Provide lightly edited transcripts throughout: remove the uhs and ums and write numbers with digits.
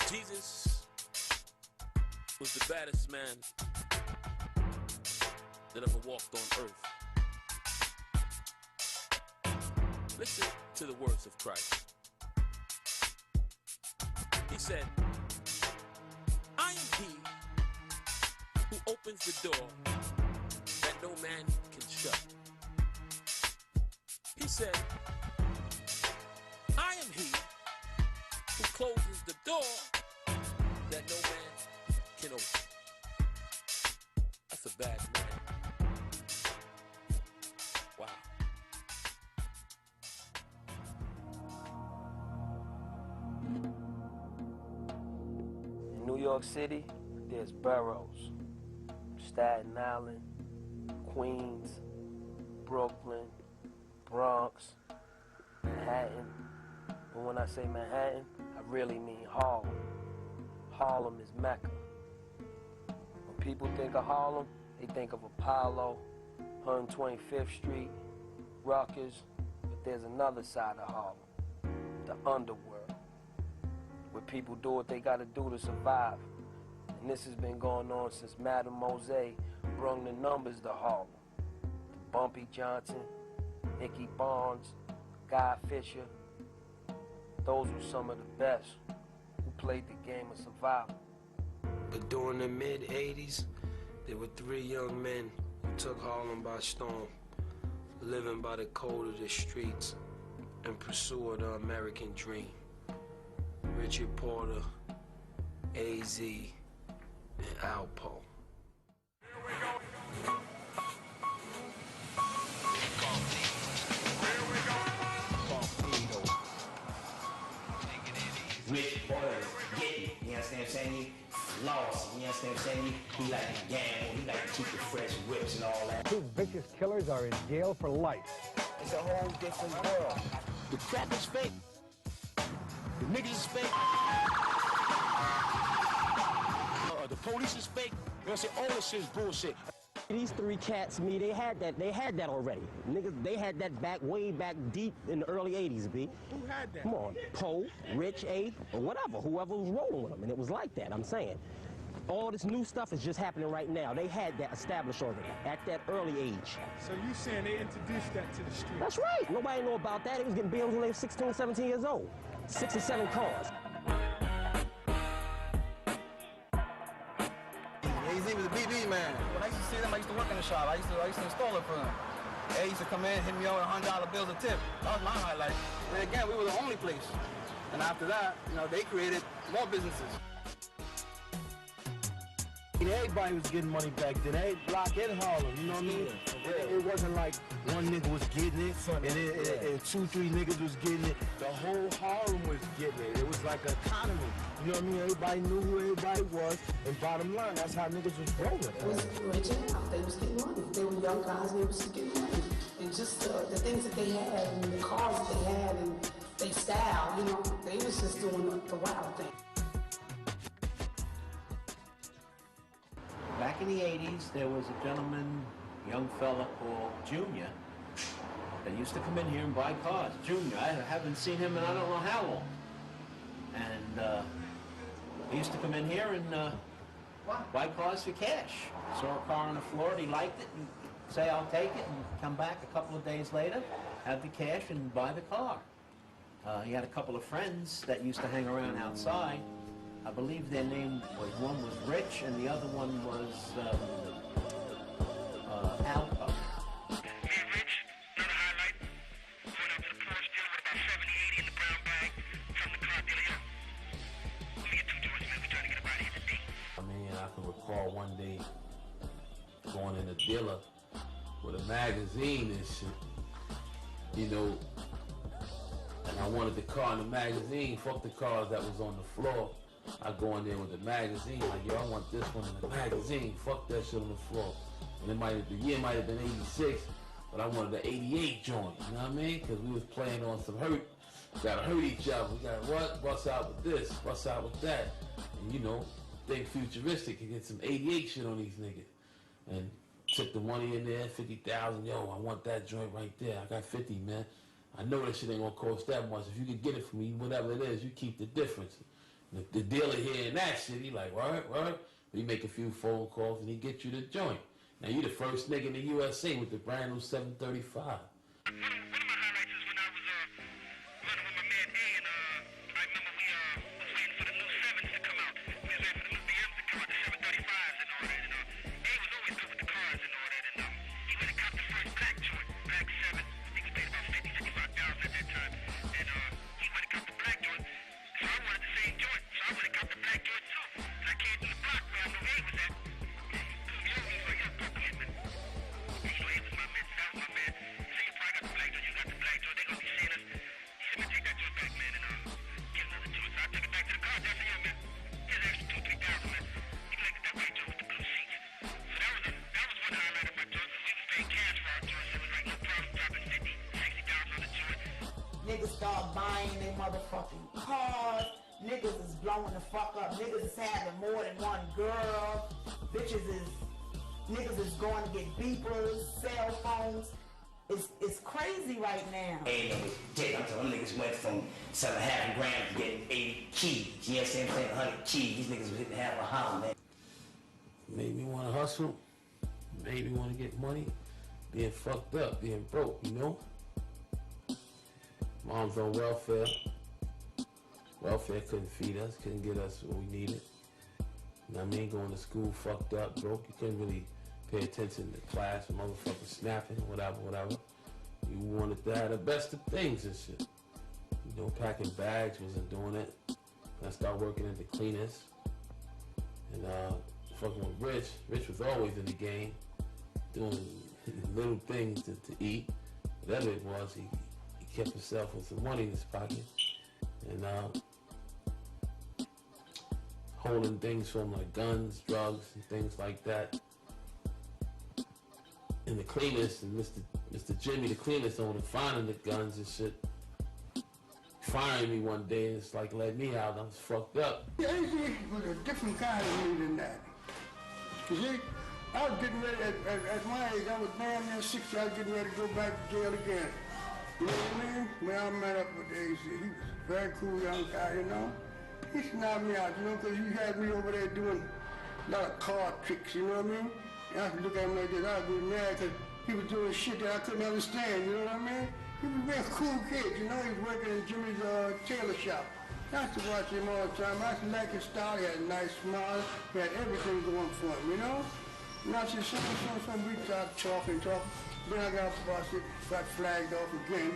Jesus was the baddest man that ever walked on earth. Listen to the words of Christ. He said, I am he who opens the door that no man can shut. He said, I am he who closes the door that no man can open. That's a bad man. Wow. In New York City, there's boroughs. Staten Island, Queens, Brooklyn, Bronx, Manhattan. But when I say Manhattan, I really mean Harlem. Harlem is Mecca. When people think of Harlem, they think of Apollo, 125th Street, Rutgers, but there's another side of Harlem, the underworld, where people do what they gotta do to survive. And this has been going on since Madame Mose brung the numbers to Harlem. Bumpy Johnson, Nicky Barnes, Guy Fisher, those were some of the best who played the game of survival. But during the mid-'80s, there were 3 young men who took Harlem by storm, living by the code of the streets in pursuit of the American dream. Richard Porter, AZ, and Alpo. Rich boys getting, you understand what I'm saying? Lost, you understand what I'm saying? He like to gamble, he like to keep the fresh whips and all that. 2 vicious killers are in jail for life. It's a whole different world. The crap is fake. The niggas is fake. The police is fake. You know what I'm saying? All this shit is bullshit. These 3 cats, they had that already. Niggas, they had that way back deep in the early 80s, B. Who had that? Come on, Poe, Rich, A, or whatever, whoever was rolling with them, and it was like that, I'm saying. All this new stuff is just happening right now. They had that established already at that early age. So you saying they introduced that to the street? That's right. Nobody knew about that. They was getting bills when they were 16, 17 years old. 6 or 7 cars. AZ was a BB man. When I used to see them, I used to work in the shop. I used to install it for them. They used to come in, hit me over $100 bills a tip. That was my highlight. But again, we were the only place. And after that, you know, they created more businesses. Everybody was getting money back then. Every block in Harlem, you know what I mean? It wasn't like one nigga was getting it, and 2, 3 niggas was getting it. The whole Harlem was getting it. It was like an economy. You know what I mean? Everybody knew who everybody was, and bottom line, that's how niggas was rolling. It was rich and out. They was getting money. They were young guys, and they was getting money. And just the things that they had, and the cars that they had, and their style, you know, they was just doing the wild thing. Back in the 80s, there was a gentleman, young fella called Junior, that used to come in here and buy cars. Junior, I haven't seen him in I don't know how long. And he used to come in here and buy cars for cash. Saw a car on the floor, and he liked it, and say, I'll take it, and come back a couple of days later, have the cash, and buy the car. He had a couple of friends that used to hang around outside. I believe their name was, one was Rich and the other one was Alpo. Me and Rich, another highlight, going out to the Porsche deal with about 70, 80 in the brown bag from the car dealer. Yo, let me get 2 joints, man. We trying to get up out of here today. I mean, I can recall one day going in a dealer with a magazine and shit, you know, and I wanted the car in the magazine, fuck the cars that was on the floor. I go in there with the magazine, like, yo, I want this one in the magazine. Fuck that shit on the floor. And the year might have been 86, but I wanted the 88 joint, you know what I mean? Because we was playing on some hurt. Gotta hurt each other. We gotta what? Bust out with this, bust out with that. And you know, think futuristic and get some 88 shit on these niggas. And took the money in there, 50,000, yo, I want that joint right there. I got 50, man. I know that shit ain't gonna cost that much. If you can get it for me, whatever it is, you keep the difference. The dealer hearing that shit, he like, what? He make a few phone calls and he get you the joint. Now you the first nigga in the USA with the brand new 735. Niggas start buying their motherfucking cars. Niggas is blowing the fuck up. Niggas is having more than one girl. Niggas is going to get beepers, cell phones. It's crazy right now. Hey, them niggas went from selling half a gram to getting 80 keys. You know what I'm saying? 100 keys. These niggas was hitting half a house, man. Made me want to hustle. Made me want to get money. Being fucked up, being broke, you know? Mom's on welfare. Welfare couldn't feed us, couldn't get us what we needed. You know what I mean? Going to school fucked up, broke. You couldn't really pay attention to class, motherfuckers snapping, whatever. You wanted to have the best of things and shit. You know, packing bags, wasn't doing it. I started working at the cleaners. And fucking with Rich. Rich was always in the game, doing little things to eat. Whatever it was, he kept himself with some money in his pocket. And holding things from like guns, drugs, and things like that. And the cleaners, and Mr. Jimmy, the cleaners owner, finding the guns and shit, firing me one day, and it's like let me out. I was fucked up. Yeah, AC was a different kind of me than that. You see, I was getting ready, at my age, I was damn near 60, I was getting ready to go back to jail again. You know what I mean? When I met up with AC, he was a very cool young guy, you know? He sniped me out, you know, because he had me over there doing a lot of card tricks, you know what I mean? And I could look at him like this, I was getting mad because he was doing shit that I couldn't understand, you know what I mean? He was a real cool kid, you know? He was working in Jimmy's tailor shop. I used to watch him all the time. I used to like his style. He had a nice smile. He had everything going for him, you know? And I said, so we started talking. Then I got busted, got flagged off again.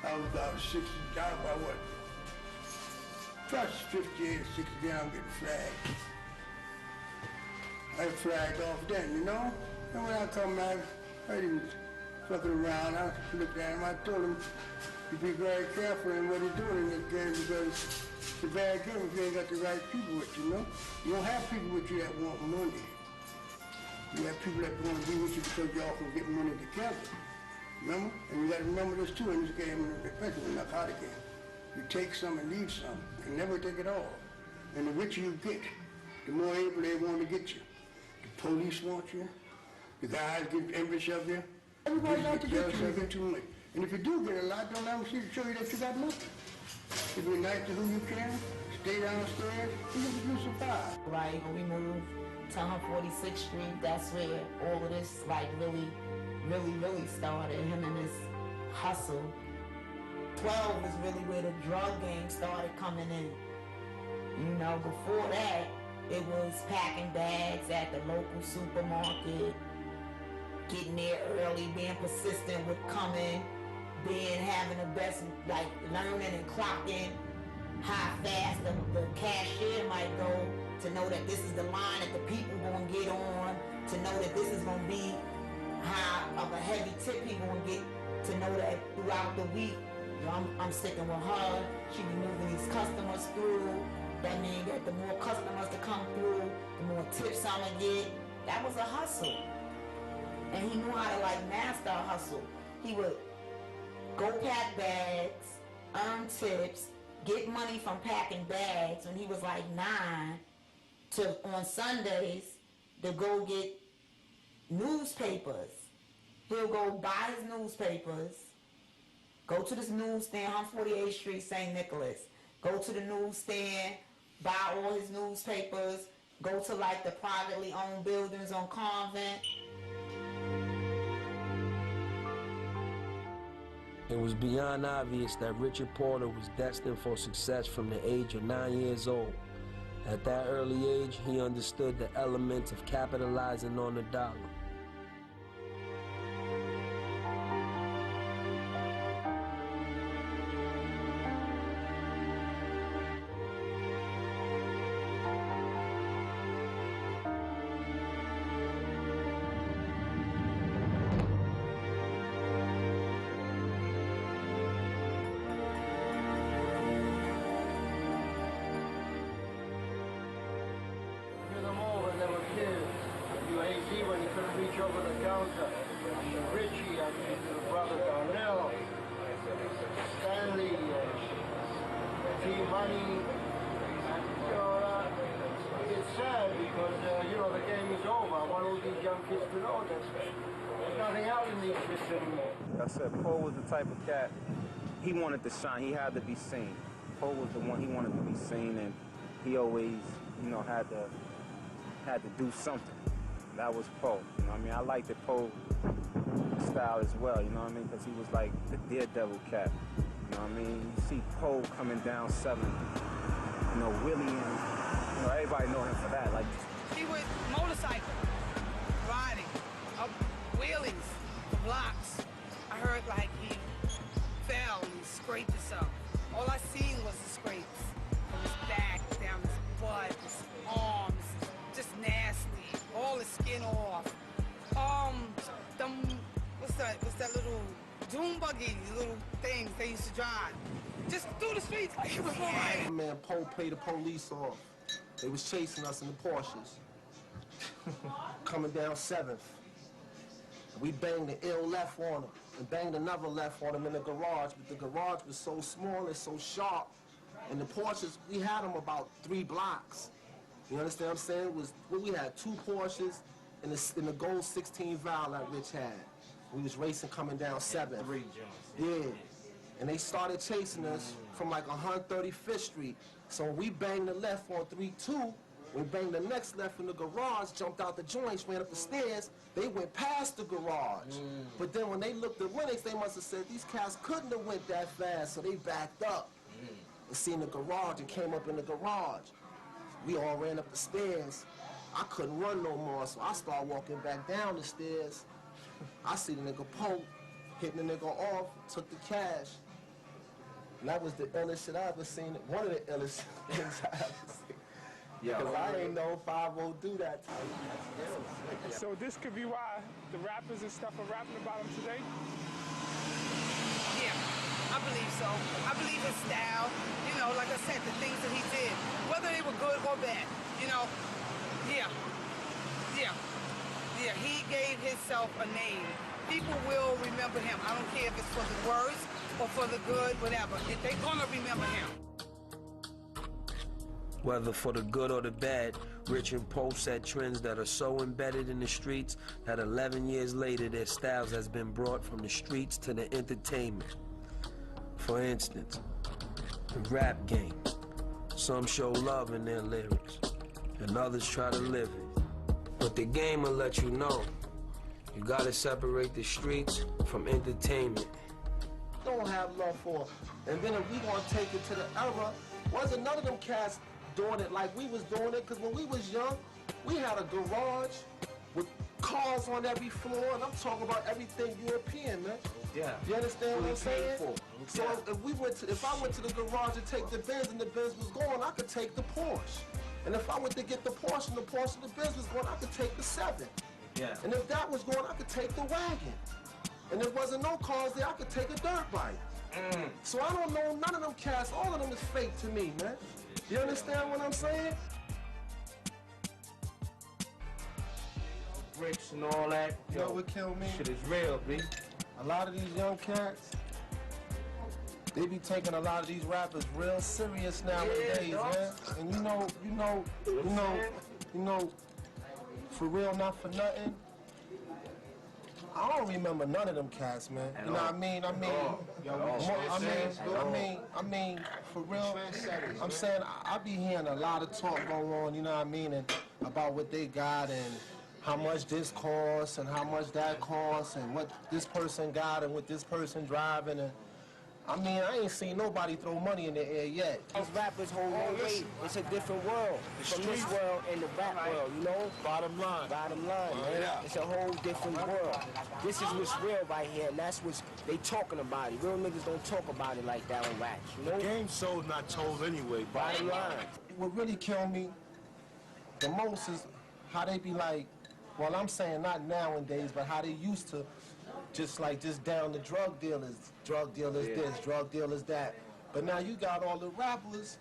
I was about 60, about what? Plus 58 or 60, then I'm getting flagged. I got flagged off then, you know? And when I come back, I didn't fucking around. I looked at him, I told him to be very careful in what he's doing in this game because it's a bad game if you ain't got the right people with you, know? You don't have people with you that want money. You have people that want to be with you because y'all can get money together. Remember? And you got to remember this too in this game, especially in the narcotic game. You take some and leave some. You can never take it all. And the richer you get, the more able they want to get you. The police want you. The guys get envious of you. Everybody likes to get you too much. And if you do get a lot, don't let them show you that you got nothing. If you're nice to who you can, stay downstairs, you survive. Right, when we moved to 146th Street, that's where all of this really started, him and his hustle. 12 is really where the drug game started coming in. You know, before that, it was packing bags at the local supermarket, getting there early, being persistent with coming, having the best, like learning and clocking how fast the cashier might go, to know that this is the line that the people gonna get on, to know that this is gonna be how of a heavy tip he gonna get, to know that throughout the week, you know, I'm sticking with her, she be moving these customers through. That means that the more customers that come through, the more tips I'ma get. That was a hustle. And he knew how to like master a hustle. He would go pack bags, earn tips, get money from packing bags when he was like 9, to on Sundays to go get newspapers. He'll go buy his newspapers, Go to this newsstand, 148th Street, St. Nicholas. Go to the newsstand, buy all his newspapers. Go to like the privately owned buildings on Convent. It was beyond obvious that Richard Porter was destined for success from the age of 9 years old. At that early age, he understood the elements of capitalizing on the dollar. Over the counter. Richie, I mean, the brother Darnell, Stanley, T-Money, and, you know, it's sad because, you know, the game is over. I want all these young kids to know that there's nothing out in these kids anymore. Like I said, Poe was the type of cat, he wanted to shine, he had to be seen. Poe was the one, he wanted to be seen, and he always, you know, had to do something. That was Poe, you know what I mean? I liked the Poe style as well, you know what I mean? Because he was like the daredevil cat, you know what I mean? You see Poe coming down 7, you know, Willie, and, you know, everybody know him for that. Like, he would motorcycle, riding, up wheelies, blocks. I heard like he fell and he scraped himself. All I seen was the scrapes from his back, down his butt, his arms, just nasty. All the skin off. What's that little doom buggy, little things they used to drive? Just through the streets like it was alright. Man, Poe paid the police off. They was chasing us in the Porsches. Coming down 7th. We banged the ill left on him and banged another left on him in the garage, but the garage was so small and so sharp. And the Porsches, we had them about 3 blocks. You understand what I'm saying? We had 2 Porsches in the gold 16 valve that Rich had. We was racing coming down 7th. Yeah. And they started chasing us from like 135th Street. So we banged the left on 3-2. We banged the next left in the garage, jumped out the joints, ran up the stairs. They went past the garage. But then when they looked at Lennox, they must have said these cats couldn't have went that fast, so they backed up and seen the garage and came up in the garage. We all ran up the stairs. I couldn't run no more, so I started walking back down the stairs. I see the nigga Poe hitting the nigga off, took the cash. And that was the illest shit I ever seen. One of the illest things I ever seen. Because I ain't know 5-0 do that to me. So this could be why the rappers and stuff are rapping about him today? Yeah, I believe so. I believe his style, you know, like I said, the things that he did, whether they were good or bad, you know, yeah, he gave himself a name. People will remember him. I don't care if it's for the worse or for the good, whatever. They're gonna remember him. Whether for the good or the bad, Rich and Poe set trends that are so embedded in the streets that 11 years later their styles has been brought from the streets to the entertainment. For instance, the rap game. Some show love in their lyrics, and others try to live it. But the game will let you know, you gotta separate the streets from entertainment. Don't have love for it. And then if we gonna take it to the era, wasn't none of them cats doing it like we was doing it, because when we was young, we had a garage with cars on every floor, and I'm talking about everything European, man. Yeah. You understand what I'm saying? So Yeah. if I went to the garage to take the Benz and the Benz was going, I could take the Porsche. And if I went to get the Porsche and the Benz was going, I could take the 7. Yeah. And if that was going, I could take the wagon. And if there wasn't no cars there, I could take a dirt bike. So I don't know none of them cats, all of them is fake to me, man. You understand what I'm saying? Bricks and all that. You know what killed me? Shit is real, B. A lot of these young cats, they be taking a lot of these rappers real serious nowadays, man. And you know, for real, not for nothing. I don't remember none of them cats, man. You know what I mean? I mean, for real, I'm saying I be hearing a lot of talk go on, you know what I mean, and about what they got and how much this costs and how much that costs and what this person got and what this person driving and I mean, I ain't seen nobody throw money in the air yet. These rappers hold no weight. It's a different world from this world and the rap world, you know? Bottom line, man. Yeah. It's a whole different world. This is what's real right here, and that's what they talking about it. Real niggas don't talk about it like that on wax, you know? The game sold, not told anyway. Bottom line. What really killed me the most is how they be like, well, I'm saying not nowadays, but how they used to just down the drug dealers this, drug dealers that. But now you got all the rappers,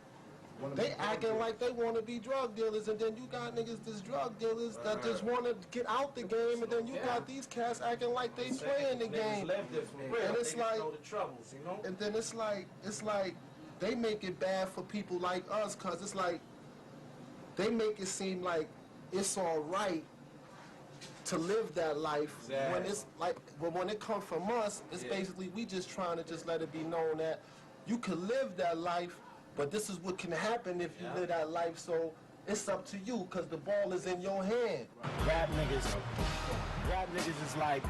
they acting like they want to be drug dealers, and then you got niggas that's drug dealers that just want to get out the game, and then you got these cats acting like they playing the game. And it's like, and then it's like they make it bad for people like us, cause it's like they make it seem like it's all right to live that life when it's like, but when it comes from us, it's basically we just trying to just let it be known that you can live that life, but this is what can happen if you live that life. So it's up to you, cause the ball is in your hand. Rap niggas is like,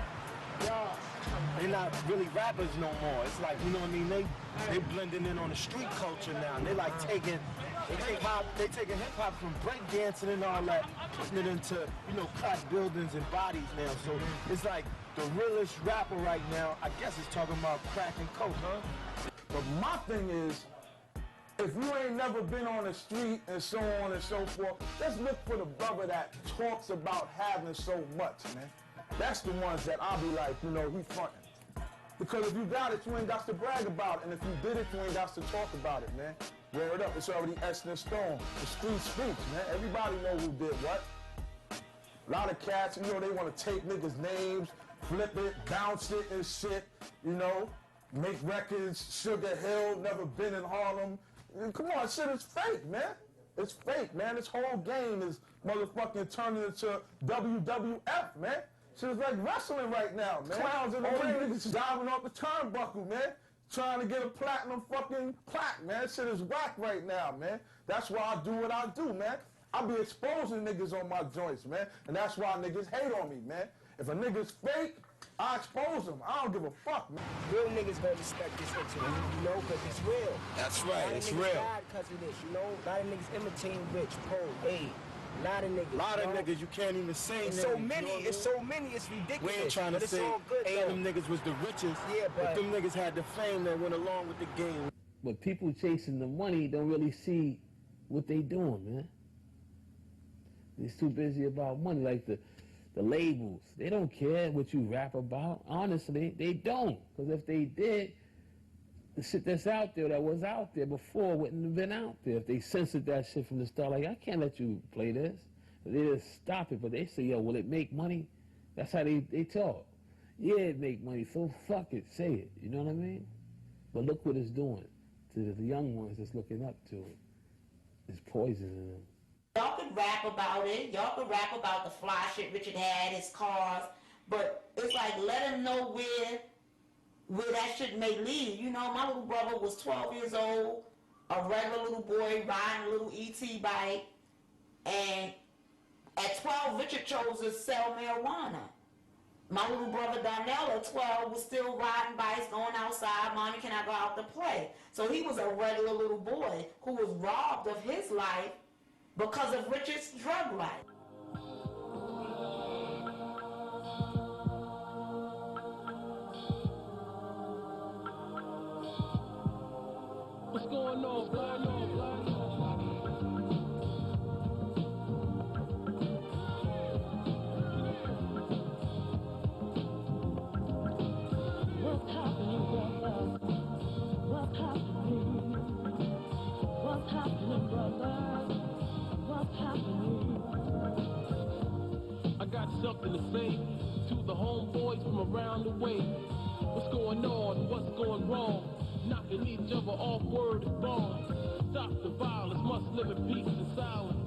they're not really rappers no more. It's like, you know what I mean? They blending in on the street culture now. And they like taking hip hop from breakdancing and all that, putting it into, you know, crack buildings and bodies now. So it's like the realest rapper right now, I guess, is talking about crack and coke, huh? But my thing is, if you ain't never been on the street and so on and so forth, let's look for the brother that talks about having so much, man. That's the ones that I'll be like, you know, he frontin'. Because if you got it, you ain't got to brag about it. And if you did it, you ain't got to talk about it, man. Word up, it's already etched in stone. The street speaks, man. Everybody know who did what. A lot of cats, you know, they want to take niggas' names, flip it, bounce it and shit, you know, make records, Sugar Hill, never been in Harlem. Come on, shit is fake, man. It's fake, man. This whole game is motherfucking turning into WWF, man. Shit is like wrestling right now, man. Clowns in the ring, niggas diving off the turnbuckle, man. Trying to get a platinum fucking plaque, man. Shit is whack right now, man. That's why I do what I do, man. I be exposing niggas on my joints, man. And that's why niggas hate on me, man. If a nigga's fake, I expose them. I don't give a fuck, man. Real niggas gonna respect this interview, you know, because it's real. That's right, it's real. A lot of niggas died because of this, you know. A lot of niggas imitating Rich, Poe, A. A lot of niggas. A lot of niggas, you can't even say it's names. So many, it's so many, it's ridiculous. We ain't trying to say any of them niggas was the richest, but them niggas had the fame that went along with the game. But people chasing the money don't really see what they doing, man. They're too busy about money, like the labels. They don't care what you rap about. Honestly, they don't. Because if they did, the shit that's out there that was out there before wouldn't have been out there. If they censored that shit from the start, like, I can't let you play this. They just stop it, but they say, yo, will it make money? That's how they talk. Yeah, it make money, so fuck it, say it. You know what I mean? But look what it's doing to the young ones that's looking up to it. It's poisoning them. Y'all could rap about it. Y'all could rap about the fly shit Richard had, his cars. But it's like, let him know where that shit may lead. You know, my little brother was 12 years old, a regular little boy riding a little ET bike. And at 12, Richard chose to sell marijuana. My little brother Donnell at 12 was still riding bikes, going outside, Mommy, can I go out to play? So he was a regular little boy who was robbed of his life because of Richard's drug life. What's going on, blood? What's happening, brother? What's happening? What's happening, brother? What's happening? I got something to say to the homeboys from around the way. What's going on? What's going wrong? Knocking each other off, word is wrong. Stop the violence, must live in peace and silence.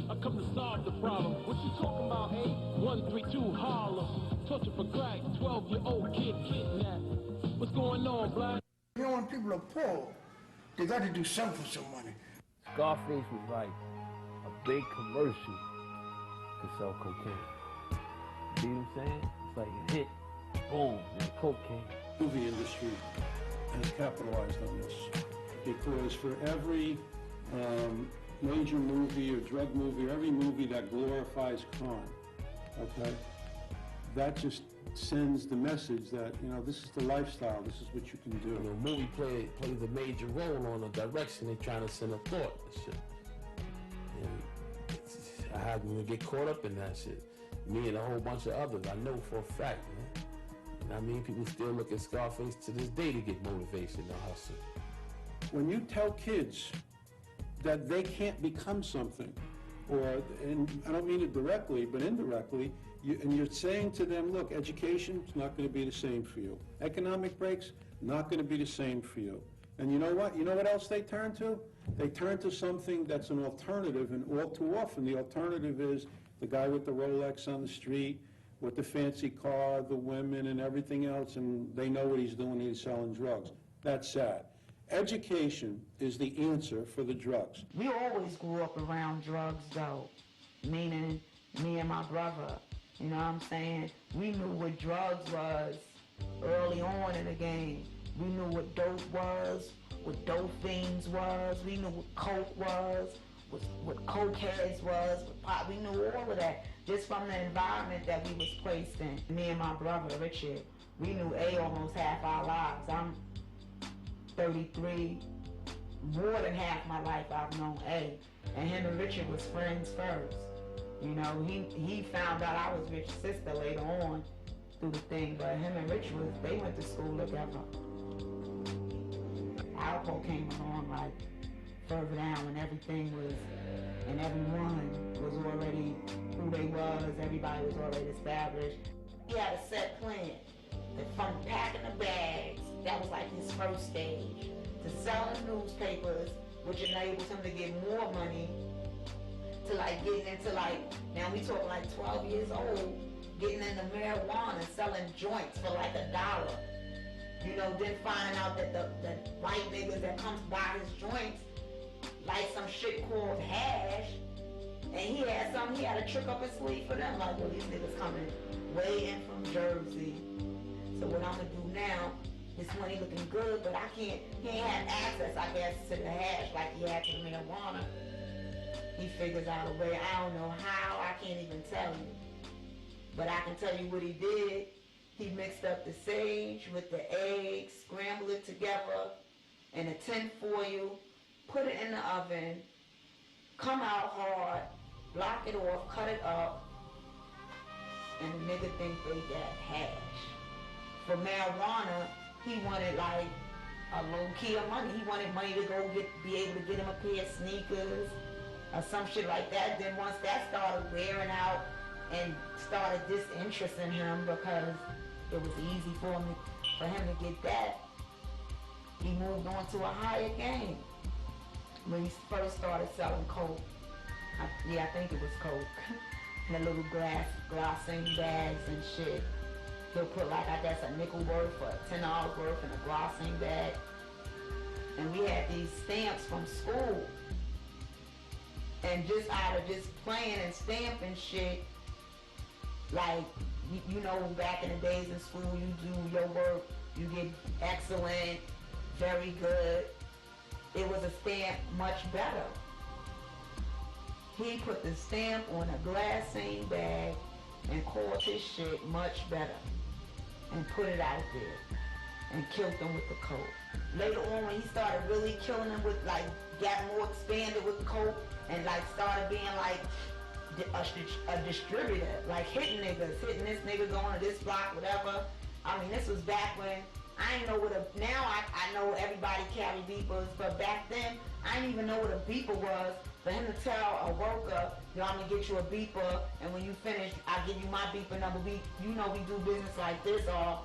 I come to solve the problem. What you talking about, eh? 132 Harlem. Torture for crack, 12-year-old kid kidnapped. What's going on, Black? You know, when people are poor, they got to do something for some money. Scarface was like a big commercial to sell cocaine. See what I'm saying? It's like a hit, boom, and cocaine. Movie industry has capitalized on this because for every major movie or drug movie or every movie that glorifies crime, okay, that just sends the message that, you know, this is the lifestyle, this is what you can do. You know, movie plays a major role on the direction they're trying to send a thought and shit. And I had to get caught up in that shit. Me and a whole bunch of others, I know for a fact, man. And I mean, people still look at Scarface to this day to get motivation to hustle. When you tell kids that they can't become something, or, and I don't mean it directly, but indirectly, and you're saying to them, look, education is not going to be the same for you. Economic breaks, not going to be the same for you. And you know what? You know what else they turn to? They turn to something that's an alternative, and all too often the alternative is the guy with the Rolex on the street, with the fancy car, the women and everything else, and they know what he's doing, he's selling drugs. That's sad. Education is the answer for the drugs. We always grew up around drugs, though, meaning me and my brother. You know what I'm saying? We knew what drugs was early on in the game. We knew what dope was, what dope fiends was. We knew what coke was, what cokeheads was, what pot. We knew all of that just from the environment that we was placed in. Me and my brother, Richard, we knew A almost half our lives. I'm 33. More than half my life I've known A. And him and Richard was friends first. You know, he found out I was Rich's sister later on through the thing, but him and Rich they went to school together. Alcohol came along like further down when everything was, and everyone was already who they was, everybody was already established. He had a set plan from packing the bags, that was like his first stage, to selling newspapers, which enables him to get more money, to like getting into like, now we talking like 12 years old, getting into marijuana, selling joints for like $1. You know, then finding out that the white niggas that comes by his joints like some shit called hash, and he had a trick up his sleeve for them, like, well, these niggas coming way in from Jersey. So what I'm gonna do now, his money looking good, but he ain't had access, I guess, to the hash like he had to the marijuana. He figures out a way, I don't know how, I can't even tell you. But I can tell you what he did. He mixed up the sage with the eggs, scrambled it together in a tin foil, put it in the oven, come out hard, block it off, cut it up, and the nigga think they got hash. For marijuana, he wanted like a low key of money. He wanted money to go be able to get him a pair of sneakers or some shit like that. Then once that started wearing out and started disinteresting him because it was easy for him to get that, he moved on to a higher game. When he first started selling coke, I think it was coke, in the little glassine bags and shit. He'll put like, I guess, a nickel worth or $10 worth in a glassine bag. And we had these stamps from school. And just out of just playing and stamping shit, like, you know, back in the days in school, you do your work, you get excellent, very good. It was a stamp much better. He put the stamp on a glassine bag and called his shit much better and put it out there and killed them with the coke. Later on, when he started really killing them with, like, got more expanded with coke and like started being like a distributor, like hitting niggas, hitting this nigga going to this block, whatever. I mean, this was back when I didn't know what now I know everybody carry beepers, but back then I didn't even know what a beeper was. For him to tell a worker, yo, I'm gonna get you a beeper, and when you finish, I'll give you my beeper number. You know we do business like this, or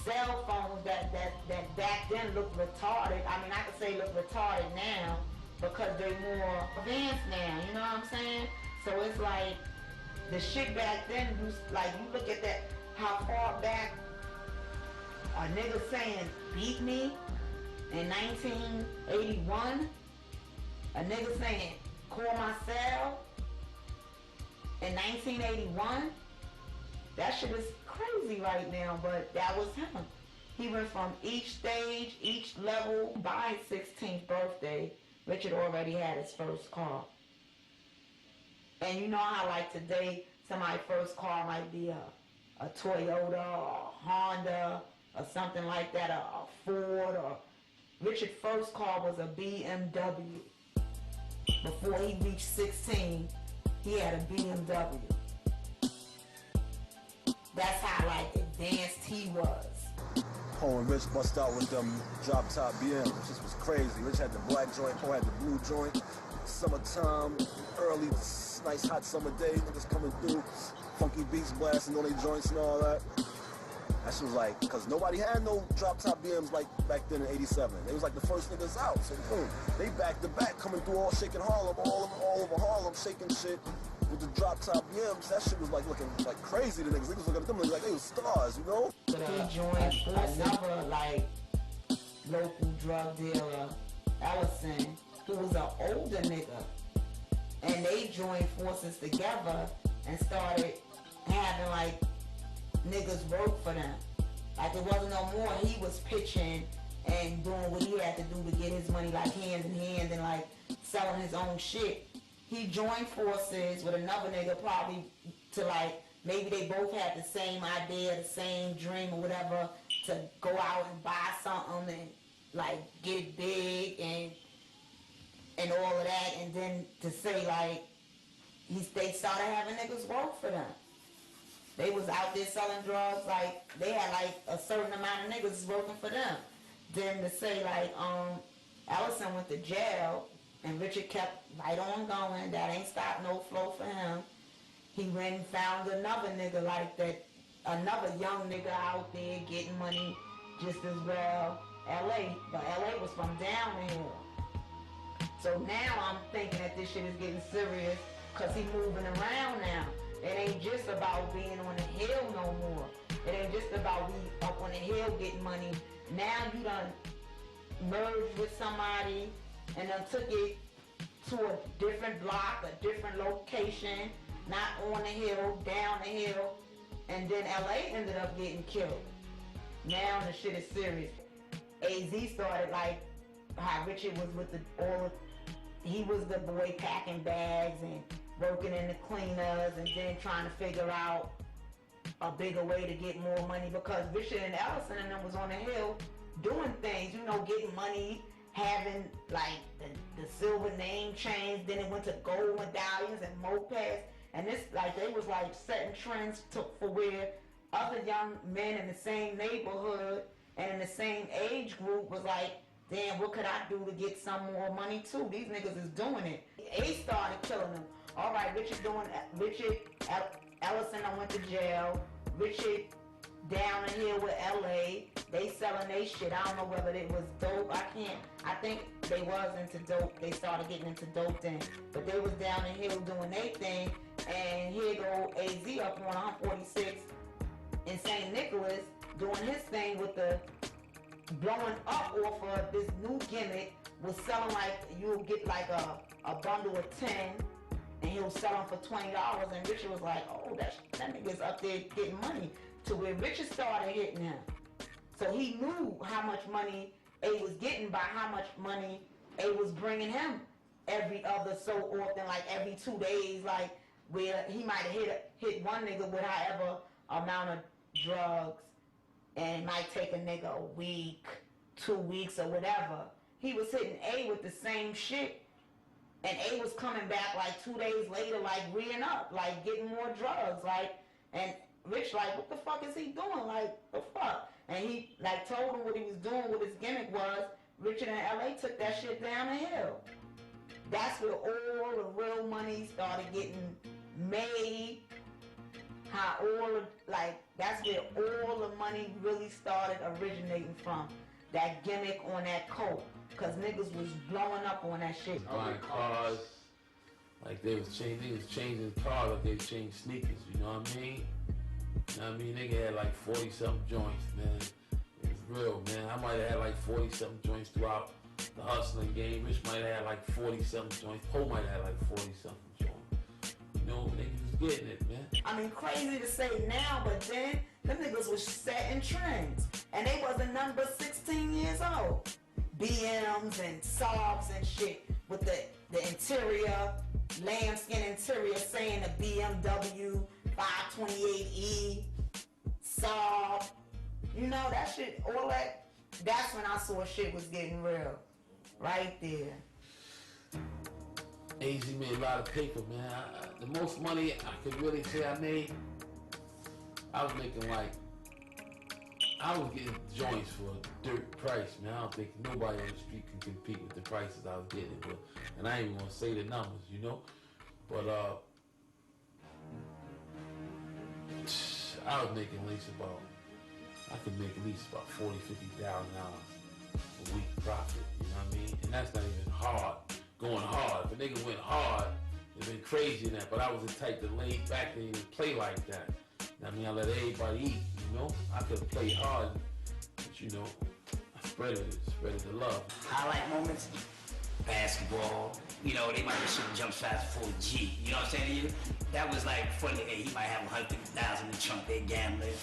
cell phones that back then looked retarded. I mean, I could say look retarded now because they're more advanced now, you know what I'm saying? So it's like, the shit back then, you look at that, how far back a nigga saying beat me in 1981, a nigga saying call my cell in 1981, that shit is crazy right now, but that was him. He went from each stage, each level. By his 16th birthday, Richard already had his first car. And you know how like today, somebody's first car might be a Toyota or a Honda or something like that, a Ford, or Richard's first car was a BMW. Before he reached 16, he had a BMW. That's how like advanced he was. Paul and Rich bust out with them drop top BMs. It just was crazy. Rich had the black joint, Paul had the blue joint. Summertime, early, nice hot summer day, niggas coming through, funky beats blasting on their joints and all that. That shit was like, because nobody had no drop top BMs like back then in 87. They was like the first niggas out. So boom, they back to back coming through all shaking Harlem, all over Harlem, shaking shit with the drop top BMs. That shit was like looking like crazy to niggas. Niggas looking at them like they was stars, you know? He joined another like local drug dealer, Ellison, who was an older nigga. And they joined forces together and started having like niggas work for them. Like it wasn't no more. He was pitching and doing what he had to do to get his money like hand in hand and like selling his own shit. He joined forces with another nigga probably to like, maybe they both had the same idea, the same dream or whatever, to go out and buy something and like get it big and all of that, and then to say like, they started having niggas work for them. They was out there selling drugs, like they had like a certain amount of niggas working for them. Then to say like, Ellison went to jail and Richard kept right on going, that ain't stopped no flow for him. He went and found another nigga like that, another young nigga out there getting money just as well. LA, but LA was from down the hill. So now I'm thinking that this shit is getting serious because he moving around now. It ain't just about being on the hill no more. It ain't just about being up on the hill getting money. Now you done merged with somebody and done took it to a different block, a different location, not on the hill, down the hill, and then LA ended up getting killed. Now the shit is serious. AZ started like how Richard was with he was the boy packing bags and working in the cleaners and then trying to figure out a bigger way to get more money because Richard and Ellison and them was on the hill doing things, you know, getting money, having like the silver name chains, then it went to gold medallions and mopeds, and this like they was like setting trends for where other young men in the same neighborhood and in the same age group was like, damn, what could I do to get some more money too? These niggas is doing it. They started killing them. All right, Ellison, I went to jail. Richard down the hill with LA. They selling they shit. I don't know whether it was dope. I think they was into dope. They started getting into dope then. But they was down the hill doing their thing. And here go AZ up on 146 in St. Nicholas doing his thing with the blowing up off of this new gimmick, was selling like, you'll get like a bundle of 10 and he'll sell them for $20, and Richard was like, oh, that nigga's up there getting money, to where Richard started hitting him. So he knew how much money A was getting by how much money A was bringing him every other so often, like every 2 days, like where he might have hit one nigga with however amount of drugs, and it might take a nigga a week, 2 weeks, or whatever. He was hitting A with the same shit, and A was coming back like 2 days later, like reeing up, like getting more drugs, like, and Rich like, what the fuck is he doing? Like, the fuck? And he like told him what he was doing, what his gimmick was. Richard in LA took that shit down the hill. That's where all the real money started getting made. How that's where all the money really started originating from. That gimmick on that coat. Cause niggas was blowing up on that shit. Buying cars, Like they was changing cars like they changed sneakers, you know what I mean? You know what I mean? Nigga had like 40-something joints, man. It was real, man. I might have had like 40-something joints throughout the hustling game. Rich might have had like 40-something joints. Poe might have had like 40-something joints. You know, niggas was getting it, man. I mean, crazy to say now, but then them niggas was setting trends. And they wasn't nothing but 16 years old. BMs and Saabs and shit with the interior, lambskin interior saying the BMW 528E, Saab. You know, that shit, all that, that's when I saw shit was getting real. Right there. AZ made a lot of paper, man. The most money I could really say I made, I was making like, I was getting joints for a dirt price, man. I don't think nobody on the street can compete with the prices I was getting. But, and I ain't even gonna say the numbers, you know? But I was making at least about, I could make at least about $40,000, $50,000 a week profit, you know what I mean? And that's not even hard, going hard. If a nigga went hard, it'd been crazy in that, but I was the type that laid back and didn't play like that. I mean, I let everybody eat, you know? I could have played hard, but you know, I spread the love. Highlight moments, basketball, you know, they might be shooting jump shots for a G, you know what I'm saying to you? That was like funny, hey, he might have 150,000 in the trunk, they gambling.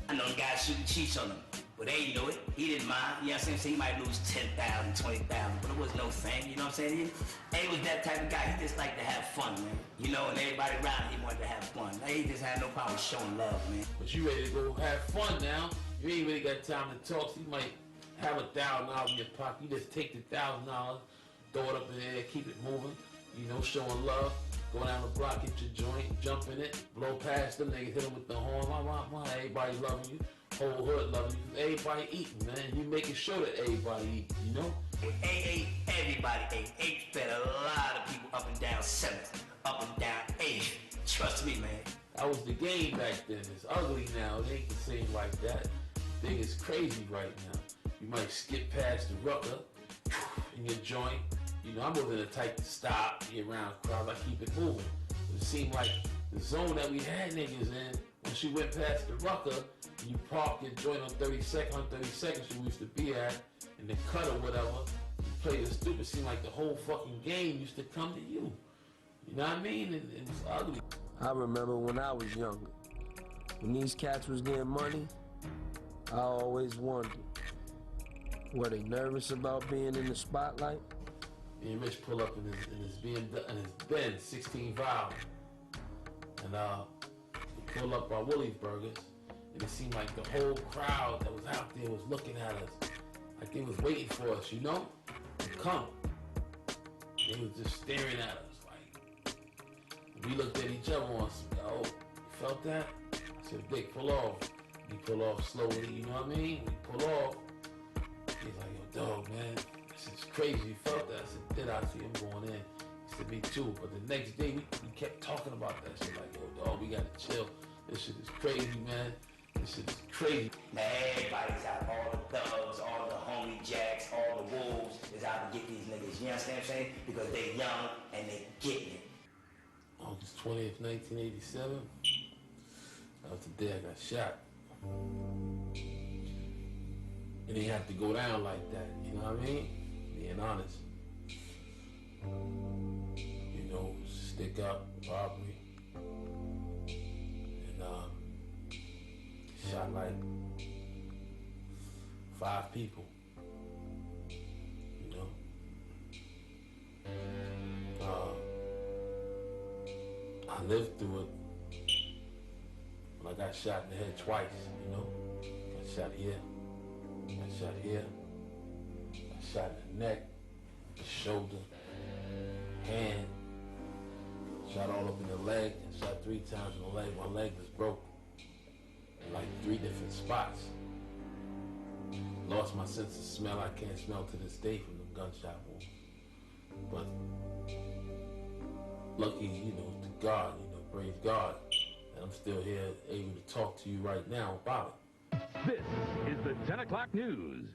I know the guy shooting cheats on him, but they didn't know it, he didn't mind, you know what I'm saying? So he might lose 10,000, 20,000, but it was no thing, you know what I'm saying to you? He was that type of guy, he just liked to have fun, man. You know, and everybody around him, he wanted to have fun. He just had no problem showing love, man. But you ready to go have fun now? You ain't really got time to talk, so you might have $1,000 in your pocket. You just take the $1,000, throw it up in the air, keep it moving, you know, showing love. Go down the block, get your joint, jump in it, blow past them, niggas hit them with the horn, everybody loving you, whole hood loving you, everybody eating, man. You making sure that everybody eat, you know? Everybody ate. Ate fed a lot of people up and down 7th, up and down 8th. Trust me, man. That was the game back then. It's ugly now. It ain't the same like that. Thing is crazy right now. You might skip past the rucker in your joint. You know, I wasn't the type to stop, be around crowds. I keep it moving. It seemed like the zone that we had niggas in, when she went past the rucker, and you park your joint on 32nd, she used to be at, in the cut or whatever, you play the stupid, seemed like the whole fucking game used to come to you. You know what I mean? It was ugly. I remember when I was younger, when these cats was getting money, I always wondered, were they nervous about being in the spotlight? Me and Rich pull up in his Benz 16 valve, and we pull up by Willie's Burgers, and it seemed like the whole crowd that was out there was looking at us, like they was waiting for us, you know, to come. They was just staring at us, like we looked at each other once. Oh, you felt that? I said, Dick, pull off. He pull off slowly, you know what I mean? We pull off. He's like, yo, dog, man. It's crazy, you felt that? I said, did I see him going in? He said, me too. But the next day, we kept talking about that shit. Like, yo, dog, we gotta chill. This shit is crazy, man. This shit is crazy. Man, everybody's out. All the thugs, all the homie jacks, all the wolves is out to get these niggas. You understand what I'm saying? Because they young and they getting it. August 20th, 1987. That was the day I got shot. It didn't have to go down like that, you know what I mean? Being honest. You know, stick up, robbery. And shot like 5 people. You know? I lived through it when I got shot in the head twice, you know? Got shot here, got shot here, got shot in the neck, the shoulder, hand, shot all up in the leg, and shot 3 times in the leg. My leg was broken in like 3 different spots. Lost my sense of smell. I can't smell to this day from the gunshot wounds. But lucky, you know, to God, you know, praise God, that I'm still here able to talk to you right now about it. This is the 10 o'clock news.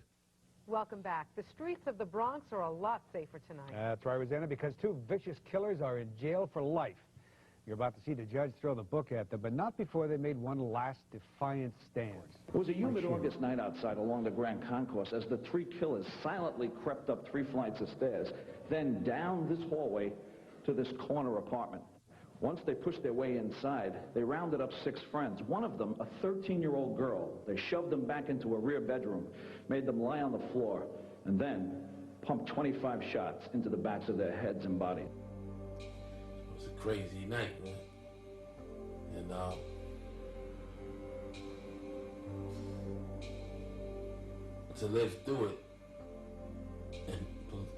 Welcome back. The streets of the Bronx are a lot safer tonight. That's right, Rosanna, because two vicious killers are in jail for life. You're about to see the judge throw the book at them, but not before they made one last defiant stand. It was a humid August night outside along the Grand Concourse as the three killers silently crept up 3 flights of stairs, then down this hallway to this corner apartment. Once they pushed their way inside, they rounded up 6 friends. One of them, a 13-year-old girl. They shoved them back into a rear bedroom, made them lie on the floor, and then pumped 25 shots into the backs of their heads and bodies. It was a crazy night, man. And to live through it and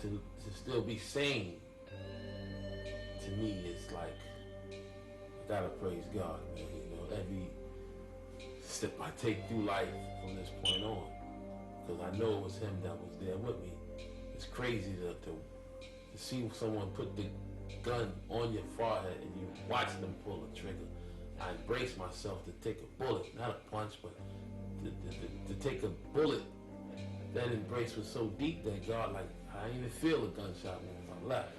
to still be sane, to me, it's like, I gotta praise God, man. You know, every step I take through life from this point on, because I know it was him that was there with me. It's crazy to see someone put the gun on your forehead and you watch them pull a trigger. I embrace myself to take a bullet, not a punch, but to take a bullet. That embrace was so deep that God, like, I didn't even feel a gunshot when I left.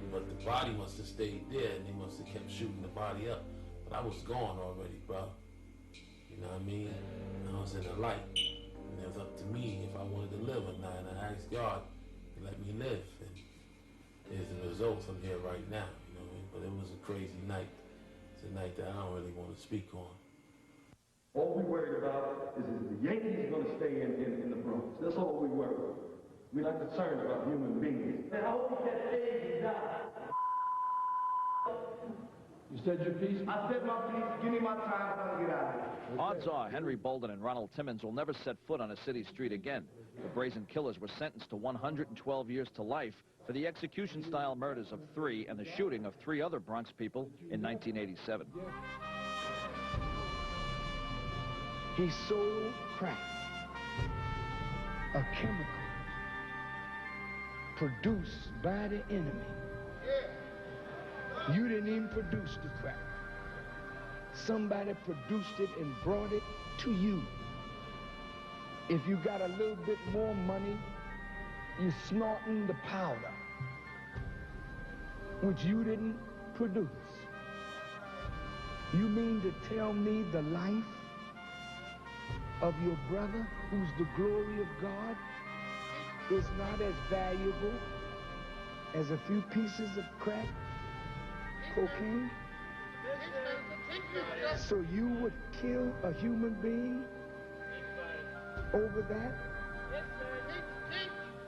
But the body must have stayed there, and they must have kept shooting the body up. But I was gone already, bro. You know what I mean? I was in the light. And it was up to me if I wanted to live or not. And I asked God to let me live. And here's the results. I'm here right now, you know what I mean? But it was a crazy night. It's a night that I don't really want to speak on. All we worried about is the Yankees are going to stay in the Bronx. That's all we worry about. We're not concerned about human beings. And I hope he gets saved. You said your piece? I said my piece. Give me my time. I'm going to get out of here. Odds are Henry Bolden and Ronald Timmons will never set foot on a city street again. The brazen killers were sentenced to 112 years to life for the execution-style murders of 3 and the shooting of 3 other Bronx people in 1987. He sold crack, a chemical produced by the enemy. You didn't even produce the crack. Somebody produced it and brought it to you. If you got a little bit more money, you're snorting the powder, which you didn't produce. You mean to tell me the life of your brother, who's the glory of God, is not as valuable as a few pieces of crack cocaine? So you would kill a human being over that?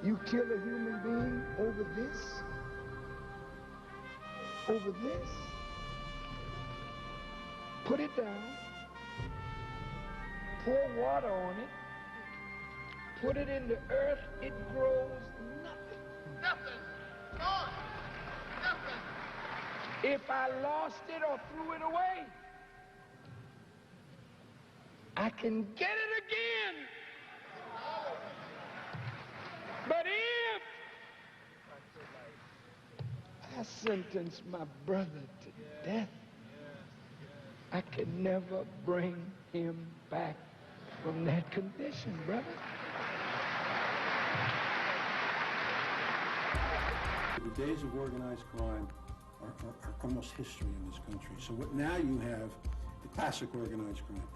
You kill a human being over this? Over this? Put it down. Pour water on it. Put it in the earth. It grows nothing. Nothing. Gone. Nothing. If I lost it or threw it away, I can get it again. But if I sentence my brother to death, I can never bring him back from that condition, brother. The days of organized crime are almost history in this country. So what now you have the classic organized crime.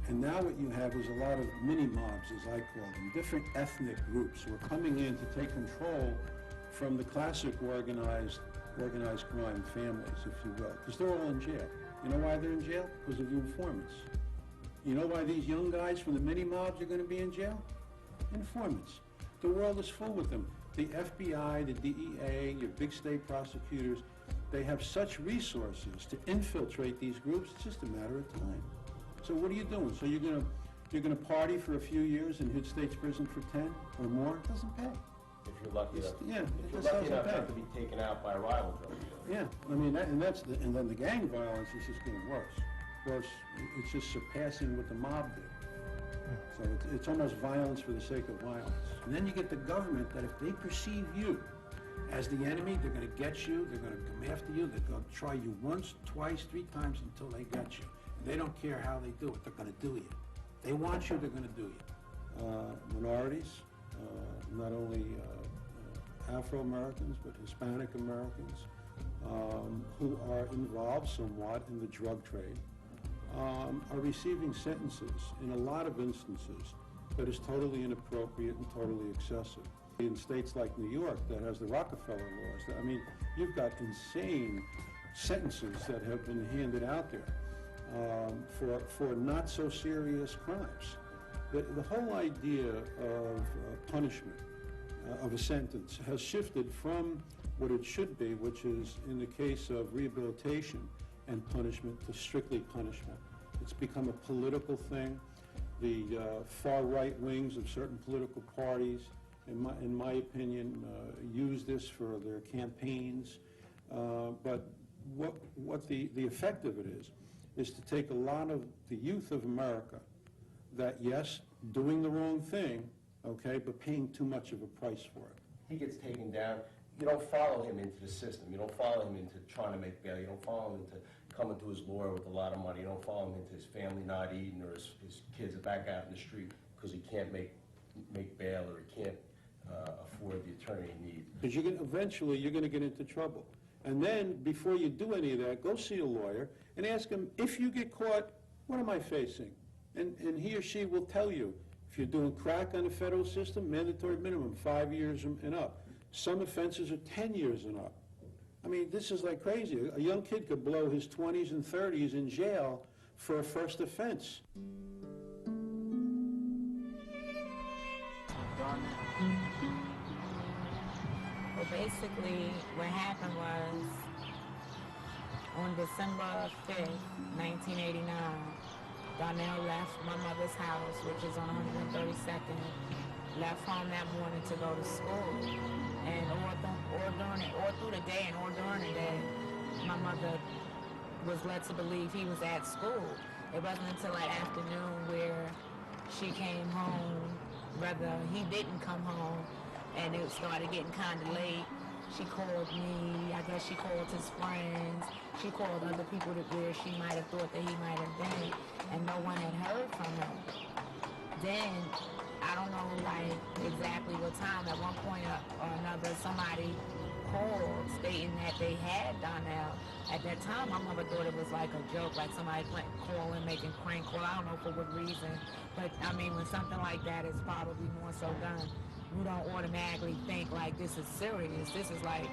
And now what you have is a lot of mini-mobs, as I call them, different ethnic groups who are coming in to take control from the classic organized crime families, if you will, because they're all in jail. You know why they're in jail? Because of the informants. You know why these young guys from the mini-mobs are going to be in jail? Informants. The world is full with them. The FBI, the DEA, your big state prosecutors, they have such resources to infiltrate these groups, it's just a matter of time. So what are you doing? So you're gonna party for a few years in Hood State's prison for 10 or more? It doesn't pay. If you're lucky enough, Yeah, if you're it lucky doesn't enough pay. not to be taken out by a rival drug dealer. Yeah, I mean, and then the gang violence is just getting worse. Worse, it's just surpassing what the mob did. So it's almost violence for the sake of violence. And then you get the government that if they perceive you as the enemy, they're going to get you, they're going to come after you, they're going to try you once, twice, 3 times until they got you. And they don't care how they do it, they're going to do you. They want you, they're going to do you. Minorities, not only Afro-Americans, but Hispanic Americans, who are involved somewhat in the drug trade, are receiving sentences in a lot of instances that is totally inappropriate and totally excessive. In states like New York that has the Rockefeller laws, I mean, you've got insane sentences that have been handed out there for not so serious crimes. The whole idea of punishment, of a sentence, has shifted from what it should be, which is in the case of rehabilitation and punishment, to strictly punishment. It's become a political thing. The far-right wings of certain political parties, in my opinion, use this for their campaigns. But what the effect of it is to take a lot of the youth of America that, yes, doing the wrong thing, okay, but paying too much of a price for it. He gets taken down. You don't follow him into the system. You don't follow him into trying to make bail. You don't follow him into coming to his lawyer with a lot of money. You don't follow him into his family not eating, or his kids are back out in the street because he can't make bail, or he can't afford the attorney he needs. Because eventually you're going to get into trouble. And then, before you do any of that, go see a lawyer and ask him, if you get caught, what am I facing? And he or she will tell you. If you're doing crack on the federal system, mandatory minimum, 5 years and up. Some offenses are 10 years and up. I mean, this is like crazy. A young kid could blow his 20s and 30s in jail for a first offense. Well, basically, what happened was, on December 5th, 1989, Darnell left my mother's house, which is on 132nd, left home that morning to go to school. And all through the day and all during the day, my mother was led to believe he was at school. It wasn't until that afternoon where she came home, rather he didn't come home, and it started getting kind of late. She called me, I guess she called his friends, she called other people where she might have thought that he might have been, and no one had heard from him. Then, I don't know like exactly what time, at one point or another, somebody called stating that they had Darnell. At that time, my mother thought it was like a joke, like somebody calling, making prank call. I don't know for what reason, but I mean, when something like that is probably more so done, you don't automatically think like this is serious. This is like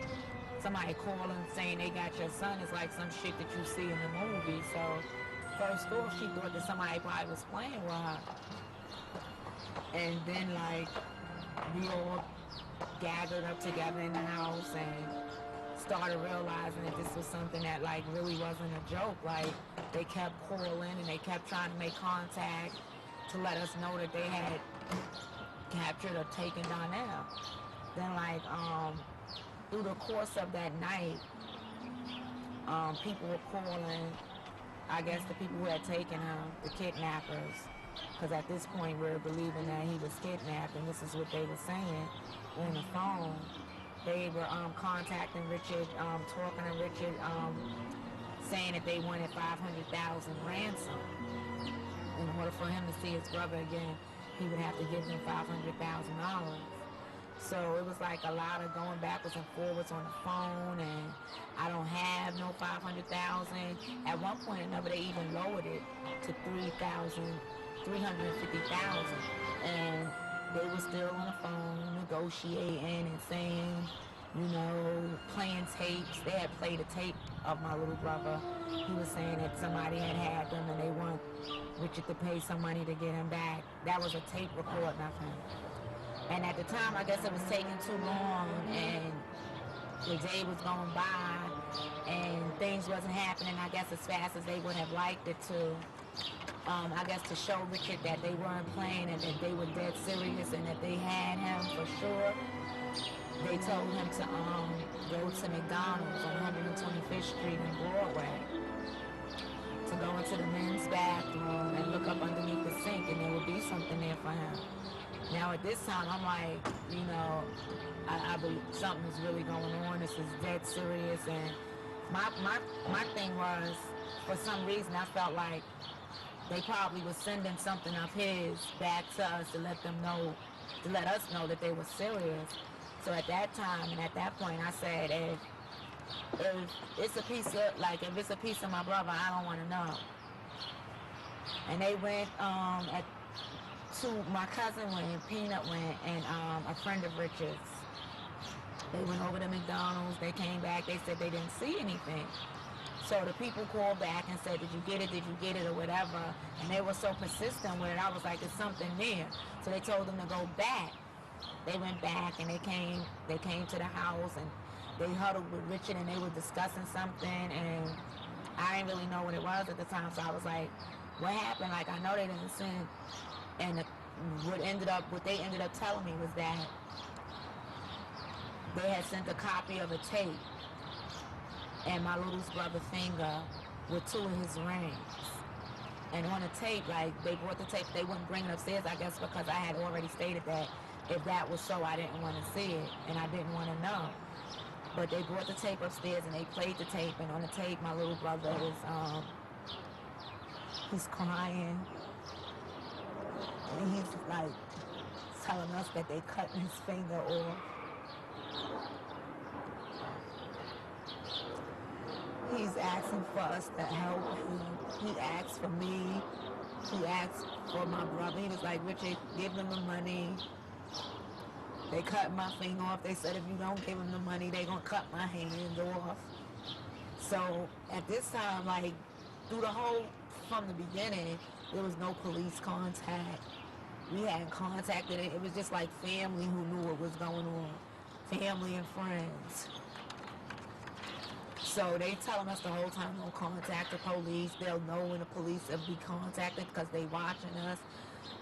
somebody calling saying they got your son. It's like some shit that you see in the movie. So first off, she thought that somebody probably was playing with her. And then like we all gathered up together in the house and started realizing that this was something that like really wasn't a joke. Like they kept calling and they kept trying to make contact to let us know that they had captured or taken Darnell. Then like through the course of that night, people were calling, I guess the people who had taken him, the kidnappers, because at this point we were believing that he was kidnapped, and this is what they were saying on the phone. They were contacting Richard, talking to Richard, saying that they wanted $500,000 ransom. In order for him to see his brother again, he would have to give them $500,000. So it was like a lot of going backwards and forwards on the phone, and I don't have no $500,000. At one point or another, they even lowered it to $350,000, and they were still on the phone negotiating and saying, you know, playing tapes. They had played a tape of my little brother. He was saying that somebody had them and they want Richard to pay some money to get him back. That was a tape recording of him. And at the time, I guess it was taking too long, and the day was going by, and things wasn't happening, I guess, as fast as they would have liked it to. I guess to show Richard that they weren't playing and that they were dead serious and that they had him for sure, they told him to go to McDonald's on 125th Street in Broadway, to go into the men's bathroom and look up underneath the sink, and there would be something there for him. Now at this time, I'm like, you know, I believe something is really going on. This is dead serious. And my thing was, for some reason, I felt like they probably was sending something of his back to us to let them know to let us know that they were serious. So at that time and at that point, I said, if it's a piece of, like, if it's a piece of my brother, I don't want to know. And they went, my cousin went, Peanut went, and a friend of Richard's. They went over to McDonald's, they came back, they said they didn't see anything. So the people called back and said, did you get it, or whatever. And they were so persistent with it, I was like, there's something there. So they told them to go back. They went back and they came to the house and they huddled with Richard and they were discussing something, and I didn't really know what it was at the time, so I was like, what happened? Like, I know they didn't send, and what they ended up telling me was that they had sent a copy of a tape and my little brother's finger with 2 of his rings. And on the tape, like, they brought the tape, they wouldn't bring it upstairs, I guess, because I had already stated that if that was so, I didn't want to see it, and I didn't want to know. But they brought the tape upstairs, and they played the tape, and on the tape, my little brother is, he's crying, and he's, like, telling us that they cut his finger off. He's asking for us to help him. He asked for me. He asked for my brother. He was like, Richard, give them the money. They cut my finger off. They said if you don't give them the money, they're going to cut my hand off. So at this time, like, through the whole, from the beginning, there was no police contact. We hadn't contacted it. It was just like family who knew what was going on. Family and friends. So they telling us the whole time, don't contact the police. They'll know when the police will be contacted because they watching us.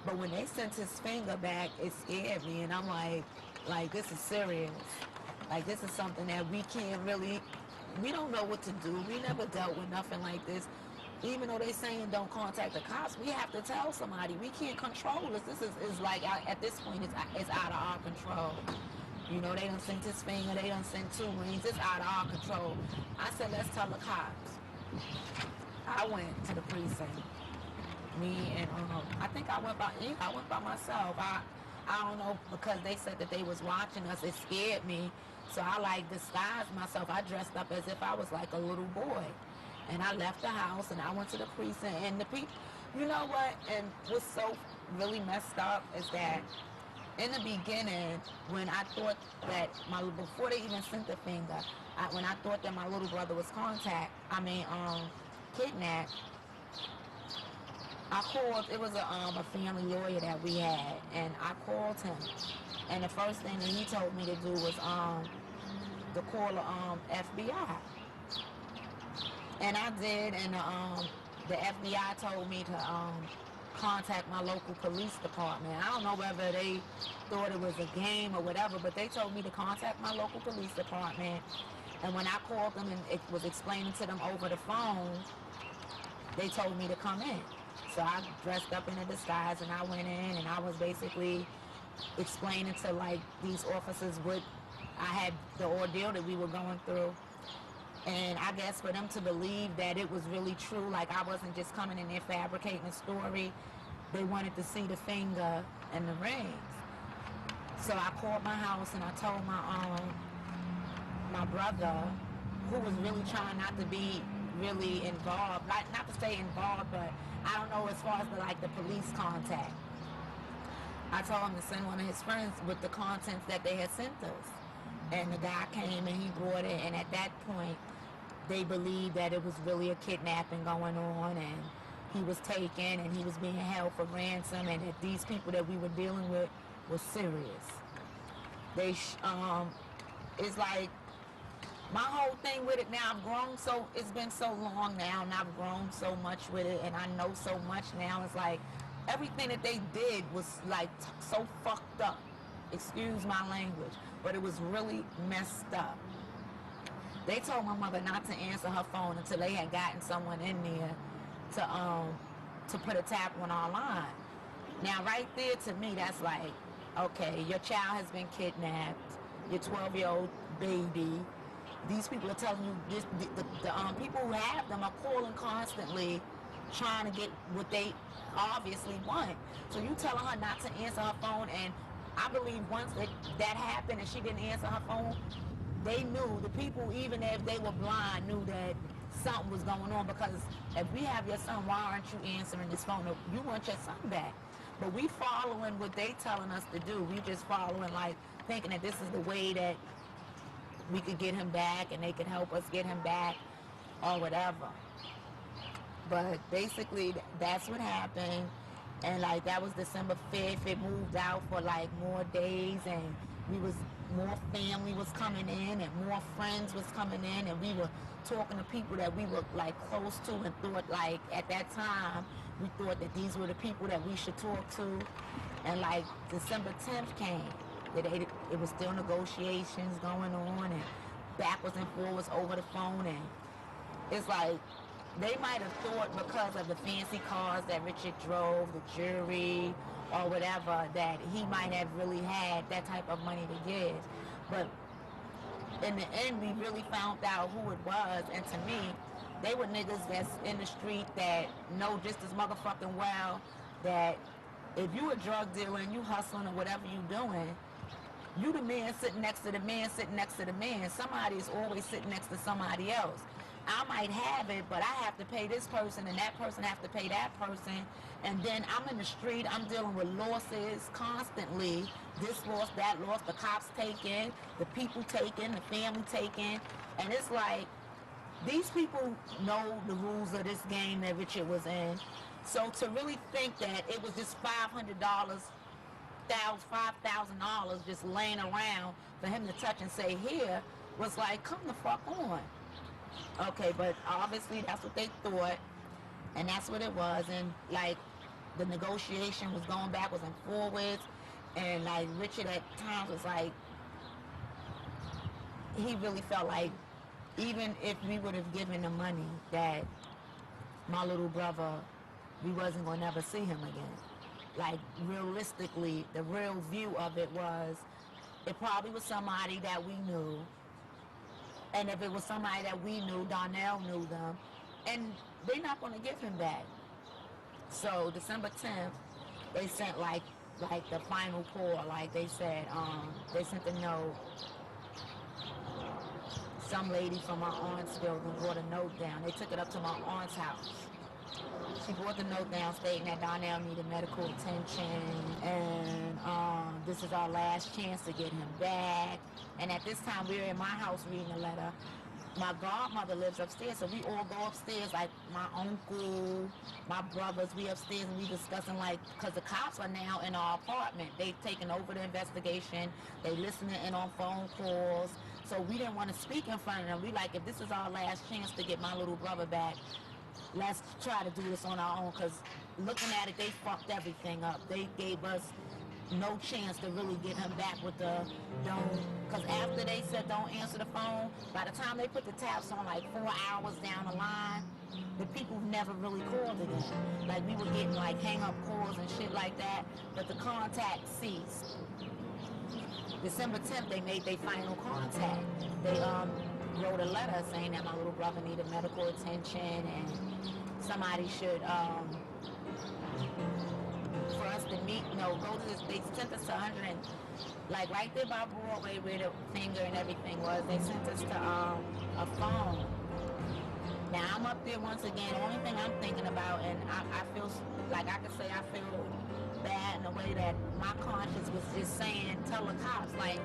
But when they sent his finger back, it scared me. And I'm like, this is serious. Like, this is something that we can't really, we don't know what to do. We never dealt with nothing like this. Even though they saying don't contact the cops, we have to tell somebody. We can't control this. This is like, at this point, it's out of our control. You know, they done sent his finger, they done sent 2 rings. It's out of our control. I said, let's tell the cops. I went to the precinct. Me and, I think I went by myself. I don't know, because they said that they was watching us. It scared me. So I, like, disguised myself. I dressed up as if I was like a little boy. And I left the house and I went to the precinct. And the people, you know what? And what's so really messed up is that in the beginning, when I thought that before they even sent the finger, when I thought that my little brother was kidnapped, I called, it was a family lawyer that we had, and I called him. And the first thing that he told me to do was to call the FBI. And I did, and the FBI told me to contact my local police department. I don't know whether they thought it was a game or whatever, but they told me to contact my local police department. And when I called them and it was explaining to them over the phone, they told me to come in. So I dressed up in a disguise and I went in and I was basically explaining to, like, these officers what I had, the ordeal that we were going through. And I guess for them to believe that it was really true, like I wasn't just coming in there fabricating a story, they wanted to see the finger and the rings. So I called my house and I told my brother, who was really trying not to be really involved, not to say involved, but I don't know as far as the police contact. I told him to send one of his friends with the contents that they had sent us. And the guy came and he brought it, and at that point, they believed that it was really a kidnapping going on, and he was taken, and he was being held for ransom, and that these people that we were dealing with were serious. It's like, my whole thing with it now, I've grown so, it's been so long now, and I've grown so much with it, and I know so much now. It's like, everything that they did was like so fucked up. Excuse my language, but it was really messed up. They told my mother not to answer her phone until they had gotten someone in there to put a tap on our line. Now, right there, to me, that's like, okay, your child has been kidnapped, your 12-year-old baby. These people are telling you, the people who have them are calling constantly, trying to get what they obviously want. So you telling her not to answer her phone, and I believe once that happened and she didn't answer her phone, they knew, the people, even if they were blind, knew that something was going on, because if we have your son, why aren't you answering this phone? You want your son back. But we following what they telling us to do. We just following, like, thinking that this is the way that we could get him back and they could help us get him back or whatever. But basically, that's what happened. And, like, that was December 5th. It moved out for, like, more days, and more family was coming in and more friends was coming in, and we were talking to people that we were, like, close to, and thought, like, at that time, we thought that these were the people that we should talk to. And, like, December 10th came. It was still negotiations going on, and backwards and forwards over the phone, and it's like, they might have thought because of the fancy cars that Richard drove, the jewelry, or whatever, that he might have really had that type of money to give. But in the end, we really found out who it was, and to me, they were niggas that's in the street that know just as motherfucking well that if you a drug dealer and you hustling or whatever you doing, you the man sitting next to the man sitting next to the man. Somebody is always sitting next to somebody else. I might have it, but I have to pay this person, and that person have to pay that person. And then I'm in the street, I'm dealing with losses constantly. This loss, that loss, the cops taking, the people taking, the family taking. And it's like, these people know the rules of this game that Richard was in. So to really think that it was just $500, $5,000 just laying around for him to touch and say, here, was like, come the fuck on. Okay, but obviously that's what they thought, and that's what it was. And like, the negotiation was going backwards and forwards, and like, Richard at times was like, he really felt like even if we would have given the money, that my little brother, we wasn't going to never see him again. Like, realistically, the real view of it was, it probably was somebody that we knew. And if it was somebody that we knew, Donnell knew them, and they're not going to give him back. So December 10th, they sent like the final call. Like they said, they sent a note. Some lady from my aunt's building brought a note down. They took it up to my aunt's house. She brought the note down stating that Donnell needed medical attention, and this is our last chance to get him back. And at this time, we were in my house reading the letter. My godmother lives upstairs, so we all go upstairs, like my uncle, my brothers, we upstairs, and we discussing, like, because the cops are now in our apartment. They've taken over the investigation. They listening in on phone calls. So we didn't want to speak in front of them. We like, if this is our last chance to get my little brother back, let's try to do this on our own, because looking at it, they fucked everything up. They gave us no chance to really get him back with the don't, because after they said don't answer the phone, by the time they put the taps on, like 4 hours down the line, the people never really called again. Like, we were getting like hang up calls and shit like that, but the contact ceased. December 10th, they made their final contact. They wrote a letter saying that my little brother needed medical attention and somebody should, for us to meet, go to this, they sent us to 100, and, like, right there by Broadway where the finger and everything was, they sent us to a phone. Now, I'm up there once again. The only thing I'm thinking about, and I feel, like I could say I feel bad in a way that my conscience was just saying, tell the cops, like,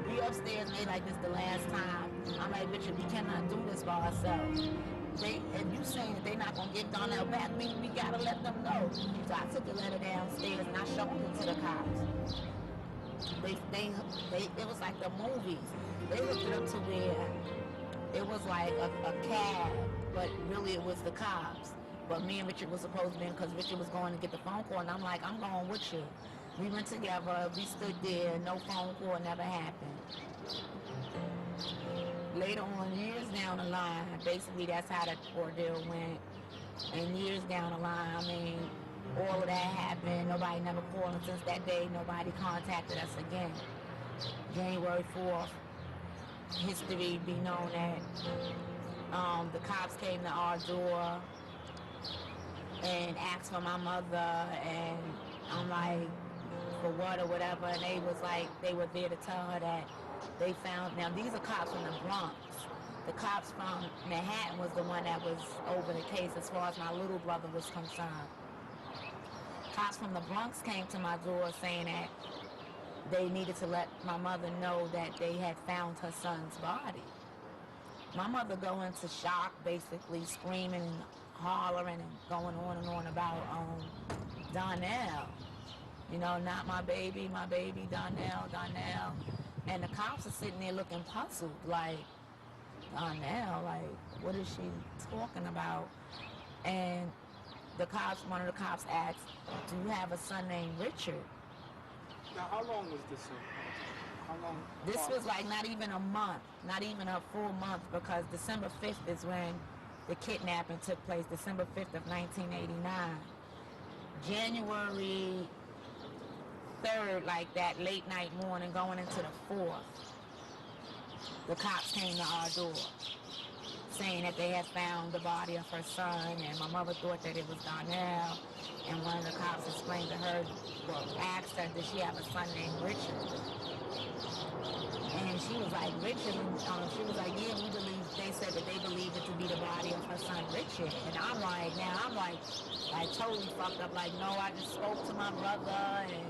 we upstairs and they like, this the last time. I'm like, Richard, we cannot do this by ourselves. And you saying that they're not going to get Donnell back, we got to let them know. So I took the letter downstairs and I showed it to the cops. It was like the movies. They hooked it up to where it was like a cab, but really it was the cops. But me and Richard was supposed to be in, because Richard was going to get the phone call, and I'm like, I'm going with you. We went together, we stood there, no phone call, never happened. Later on, years down the line, basically that's how the ordeal went. And years down the line, I mean, all of that happened. Nobody never called, and since that day, nobody contacted us again. January 4th, history be known that the cops came to our door and asked for my mother, and I'm like, for what or whatever, and they was like, they were there to tell her that they found, now these are cops from the Bronx. The cops from Manhattan was the one that was over the case as far as my little brother was concerned. Cops from the Bronx came to my door saying that they needed to let my mother know that they had found her son's body. My mother go into shock, basically screaming and hollering and going on and on about Donnell. You know, not my baby, Donnell. And the cops are sitting there looking puzzled, like, Donnell, like, what is she talking about? And the cops, one of the cops asked, do you have a son named Richard? Now, how long was this? How long? This was like not even a month, not even a full month, because December 5th is when the kidnapping took place, December 5th of 1989. January 3rd, like that late night morning, going into the 4th, the cops came to our door saying that they had found the body of her son, and my mother thought that it was Donnell. And one of the cops explained to her, well, asked her, did she have a son named Richard? And she was like, Richard? She was like, yeah, we believe, they said that they believed it to be the body of her son Richard. And I'm like, totally fucked up, like, no, I just spoke to my brother, and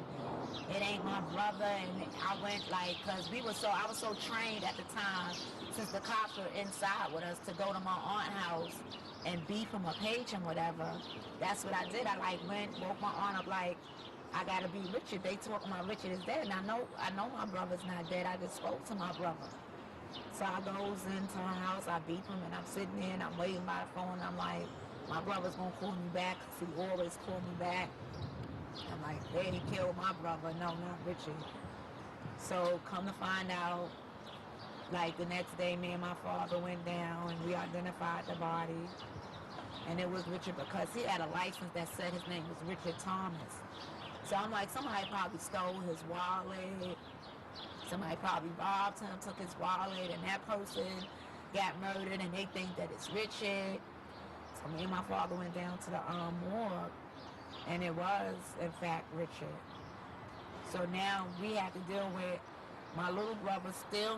it ain't my brother. And I went like, cause I was so trained at the time, since the cops were inside with us, to go to my aunt's house and beef him or page him, whatever. That's what I did. I like went, woke my aunt up like, I gotta be Richard. They talking about Richard is dead. And I know my brother's not dead. I just spoke to my brother. So I goes into her house, I beef him, and I'm sitting there and I'm waiting by the phone. And I'm like, my brother's gonna call me back, cause he always call me back. I'm like, Daddy killed my brother. No, not Richard. So come to find out, like the next day, me and my father went down and we identified the body. And it was Richard because he had a license that said his name was Richard Thomas. So I'm like, somebody probably stole his wallet. Somebody probably robbed him, took his wallet, and that person got murdered and they think that it's Richard. So me and my father went down to the morgue, and it was, in fact, Richard. So now we have to deal with my little brother still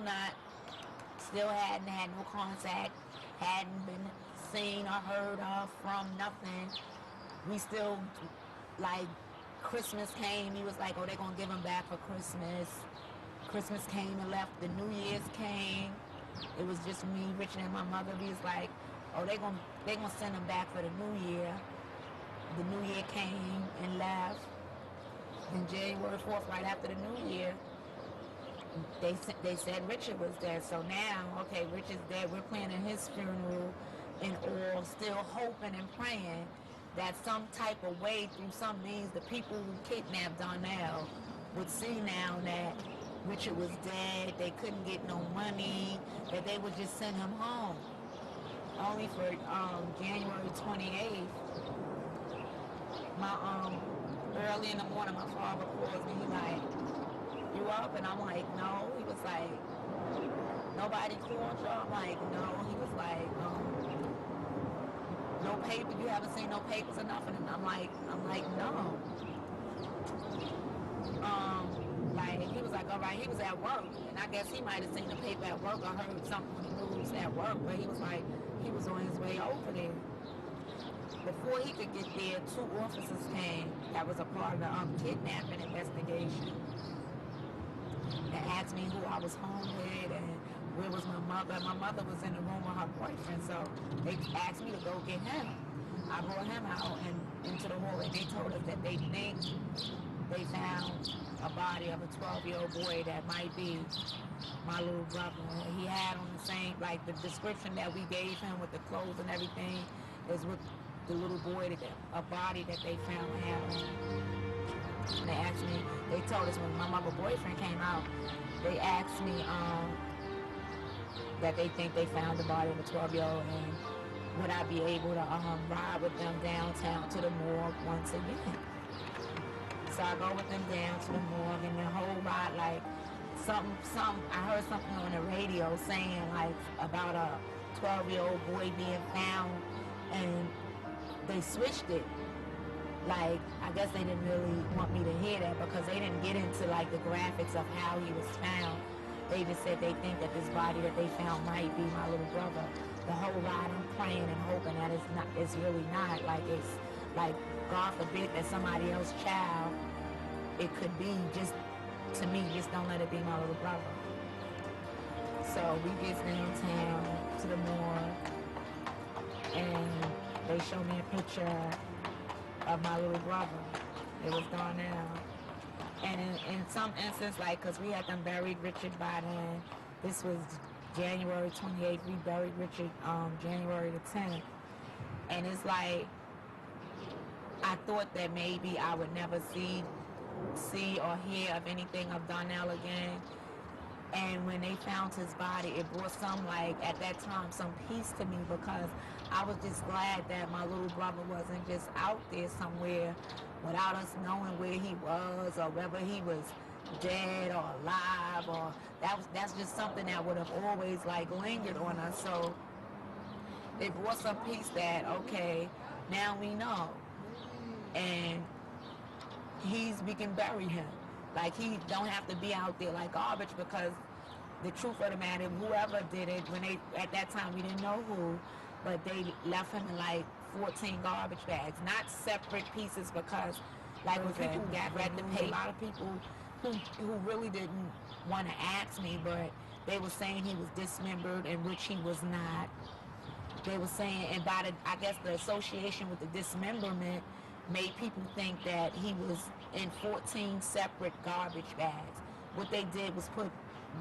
hadn't had no contact, hadn't been seen or heard of from nothing. We still, like, Christmas came, he was like, oh, they're gonna give him back for Christmas. Christmas came and left, the New Year's came. It was just me, Richard, and my mother. We was like, oh, they're gonna send him back for the New Year. The New Year came and left. And January 4th, right after the New Year, they said Richard was dead. So now, okay, Richard's dead. We're planning his funeral and all, still hoping and praying that some type of way, through some means, the people who kidnapped Donnell would see now that Richard was dead, they couldn't get no money, that they would just send him home. Only for January 28th, early in the morning, my father calls me, he like, you up? And I'm like, no. He was like, nobody called you? I'm like, no. He was like, no paper, you haven't seen no papers or nothing? And I'm like, no. Like, he was like, all right, he was at work. And I guess he might have seen the paper at work or heard something on the news at work, but he was like, he was on his way over there. Before he could get there, 2 officers came that was a part of the kidnapping investigation. They asked me who I was home with and where was my mother. My mother was in the room with her boyfriend, so they asked me to go get him. I brought him out and into the hall, and they told us that they think they found a body of a 12-year-old boy that might be my little brother. He had on the same, like the description that we gave him with the clothes and everything is with the little boy, a body that they found had on. And they asked me, they told us when my mother boyfriend came out, they asked me that they think they found the body of a 12-year-old and would I be able to ride with them downtown to the morgue once again. So I go with them down to the morgue and the whole ride, like, I heard something on the radio saying, like, about a 12-year-old boy being found, and they switched it. like, I guess they didn't really want me to hear that because they didn't get into like the graphics of how he was found. They just said they think that this body that they found might be my little brother. The whole lot, I'm praying and hoping that it's really not. Like, it's like, God forbid that somebody else's child, it could be. Just, to me, just don't let it be my little brother. So we get downtown to the morgue, and they show me a picture of my little brother. It was gone now. And in some instance, like, because we had them buried Richard by then, this was January 28th, we buried Richard January the 10th. And it's like, I thought that maybe I would never see or hear of anything of Donnell again. And when they found his body, it brought some, like, at that time, some peace to me, because I was just glad that my little brother wasn't just out there somewhere without us knowing where he was or whether he was dead or alive, or that's just something that would have always, like, lingered on us. So it brought some peace that, okay, now we know. And we can bury him. Like, he don't have to be out there like garbage, because the truth of the matter, whoever did it, at that time, we didn't know who, but they left him in like 14 garbage bags, not separate pieces, because like when people got ready to pay, a lot of people who really didn't want to ask me, but they were saying he was dismembered, and which he was not. They were saying, and I guess the association with the dismemberment made people think that he was in 14 separate garbage bags. What they did was put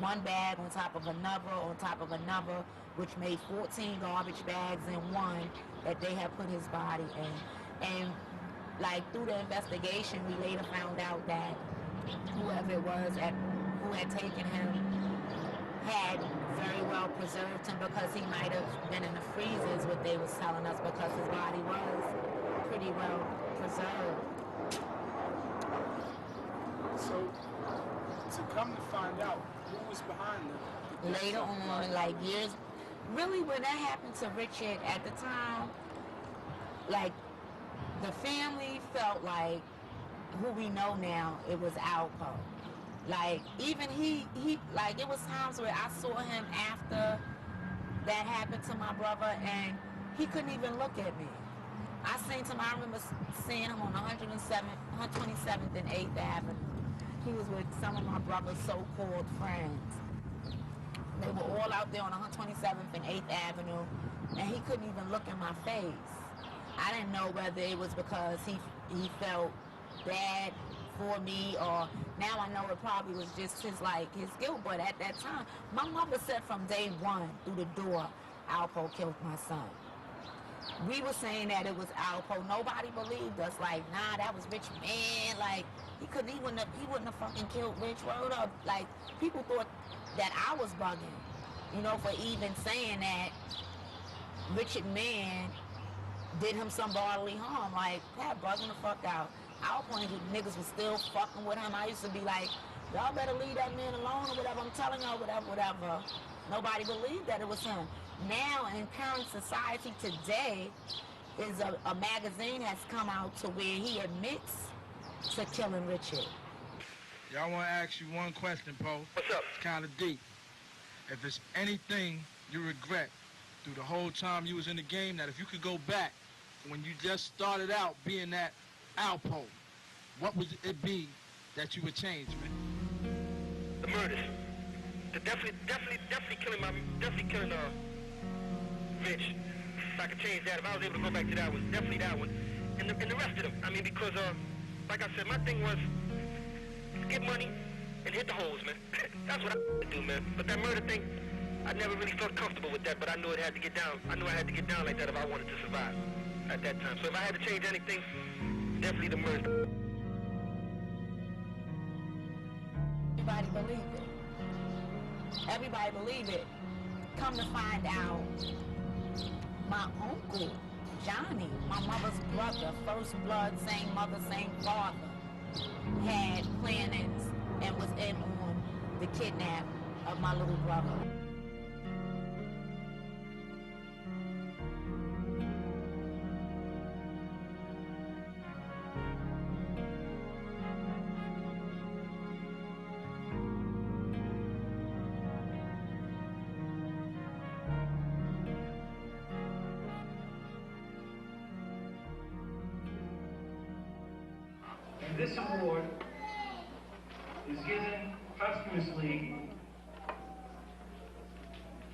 one bag on top of another, which made 14 garbage bags in one that they had put his body in. And like through the investigation, we later found out that whoever it was who had taken him had very well preserved him, because he might have been in the freezers, what they was telling us, because his body was pretty well preserved. So, to come to find out who was behind them. Later on, like years, really when that happened to Richard at the time, like the family felt like who we know now, it was Alpo. Like even he like it was times where I saw him after that happened to my brother, and he couldn't even look at me. I remember seeing him on 127th and 8th Avenue. He was with some of my brother's so-called friends. They were all out there on 127th and 8th Avenue, and he couldn't even look in my face. I didn't know whether it was because he felt bad for me, or now I know it probably was just his guilt. But at that time, my mother said from day one through the door, Alpo killed my son. We were saying that it was Alpo. Nobody believed us. Like, nah, that was Rich Man. Like, he wouldn't have fucking killed Rich. Word up. Like, people thought that I was bugging, you know, for even saying that Richard Man did him some bodily harm. Like, that bugging the fuck out. Our point is niggas was still fucking with him. I used to be like, y'all better leave that man alone or whatever. I'm telling y'all, whatever. Nobody believed that it was him. Now, in current society today, is a magazine has come out to where he admits to killing Richard. Y'all want to ask you one question, Poe. What's up? It's kind of deep. If it's anything you regret through the whole time you was in the game, that if you could go back when you just started out being that Alpo, what would it be that you would change, man? The murders. Definitely killing Rich. If I could change that, if I was able to go back to that one, definitely that one. And the rest of them. I mean, because, like I said, my thing was get money and hit the holes, man. That's what I would do, man. But that murder thing, I never really felt comfortable with that, but I knew it had to get down. I knew I had to get down like that if I wanted to survive at that time. So if I had to change anything, definitely the murder. Everybody believed it. Everybody believed it. Come to find out, my uncle, Johnny, my mother's brother, first blood, same mother, same father, had plannings and was in on the kidnapping of my little brother. this award is given posthumously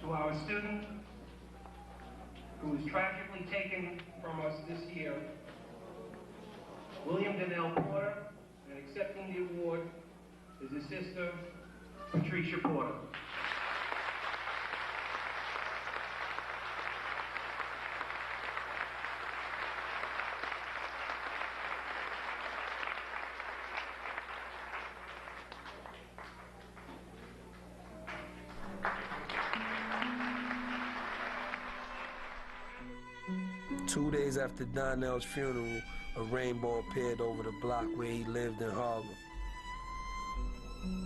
to our student who was tragically taken from us this year, William Donnell Porter, and accepting the award is his sister, Patricia Porter. 2 days after Donnell's funeral, a rainbow appeared over the block where he lived in Harlem.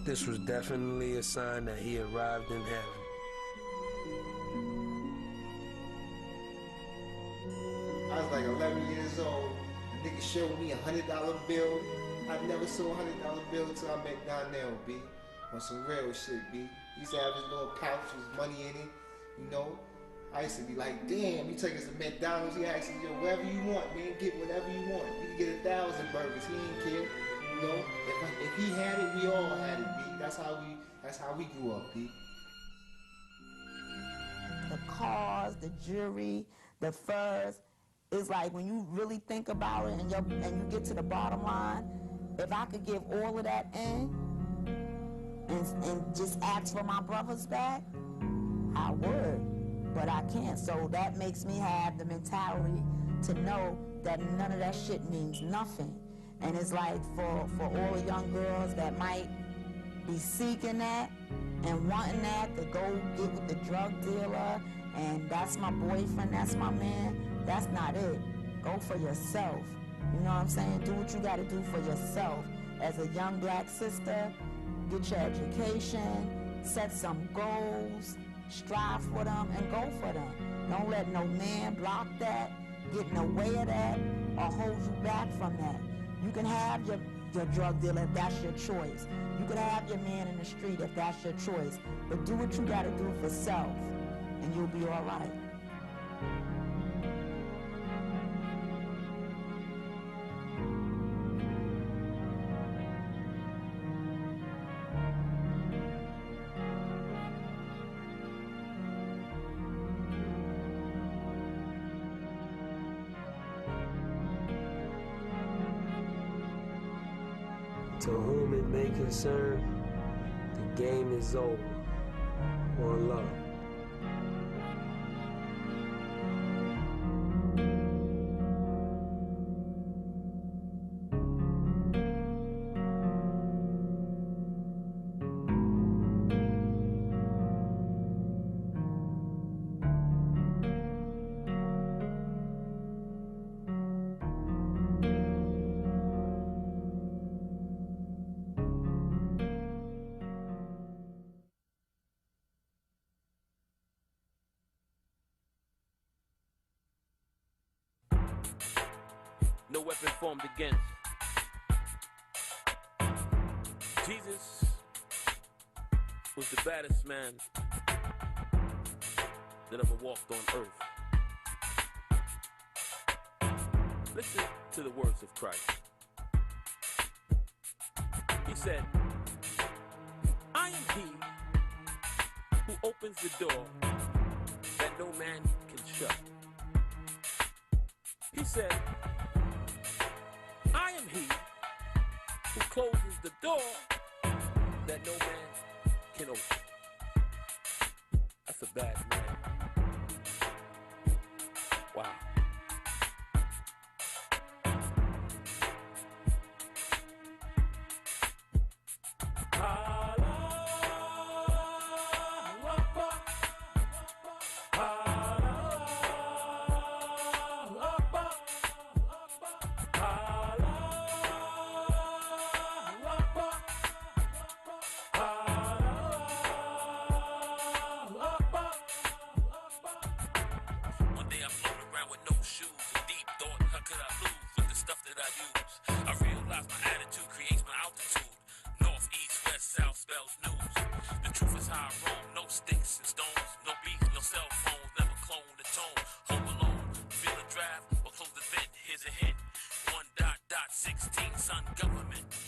This was definitely a sign that he arrived in heaven. I was like 11 years old. The nigga showed me $100 bill. I never saw a $100 bill until I met Donnell, B. On some real shit, B. He used to have his little pouch with money in it, you know. I used to be like, damn, you take us to McDonald's, he asks you, whatever you want, man, get whatever you want. You can get 1,000 burgers, he ain't care. You know, if he had it, we all had it, B. That's how we grew up, B. The cars, the jewelry, the furs. It's like when you really think about it and you get to the bottom line, if I could give all of that in and just ask for my brothers back, I would. But I can't, so that makes me have the mentality to know that none of that shit means nothing. And it's like for all the young girls that might be seeking that and wanting that, to go get with the drug dealer, and that's my boyfriend, that's my man, that's not it. Go for yourself. You know what I'm saying? Do what you gotta do for yourself. As a young black sister, get your education, set some goals, strive for them, and go for them. Don't let no man block that, get in the way of that, or hold you back from that. You can have your drug dealer if that's your choice. You can have your man in the street if that's your choice. But do what you gotta do for self, and you'll be all right. To whom it may concern, the game is over. One love. No weapon formed against Jesus was the baddest man that ever walked on earth. Listen to the words of Christ. He said, I am he who opens the door that no man can shut. He said, I am he who closes the door that no man can open. That's a bad man. Wow. 16 son government.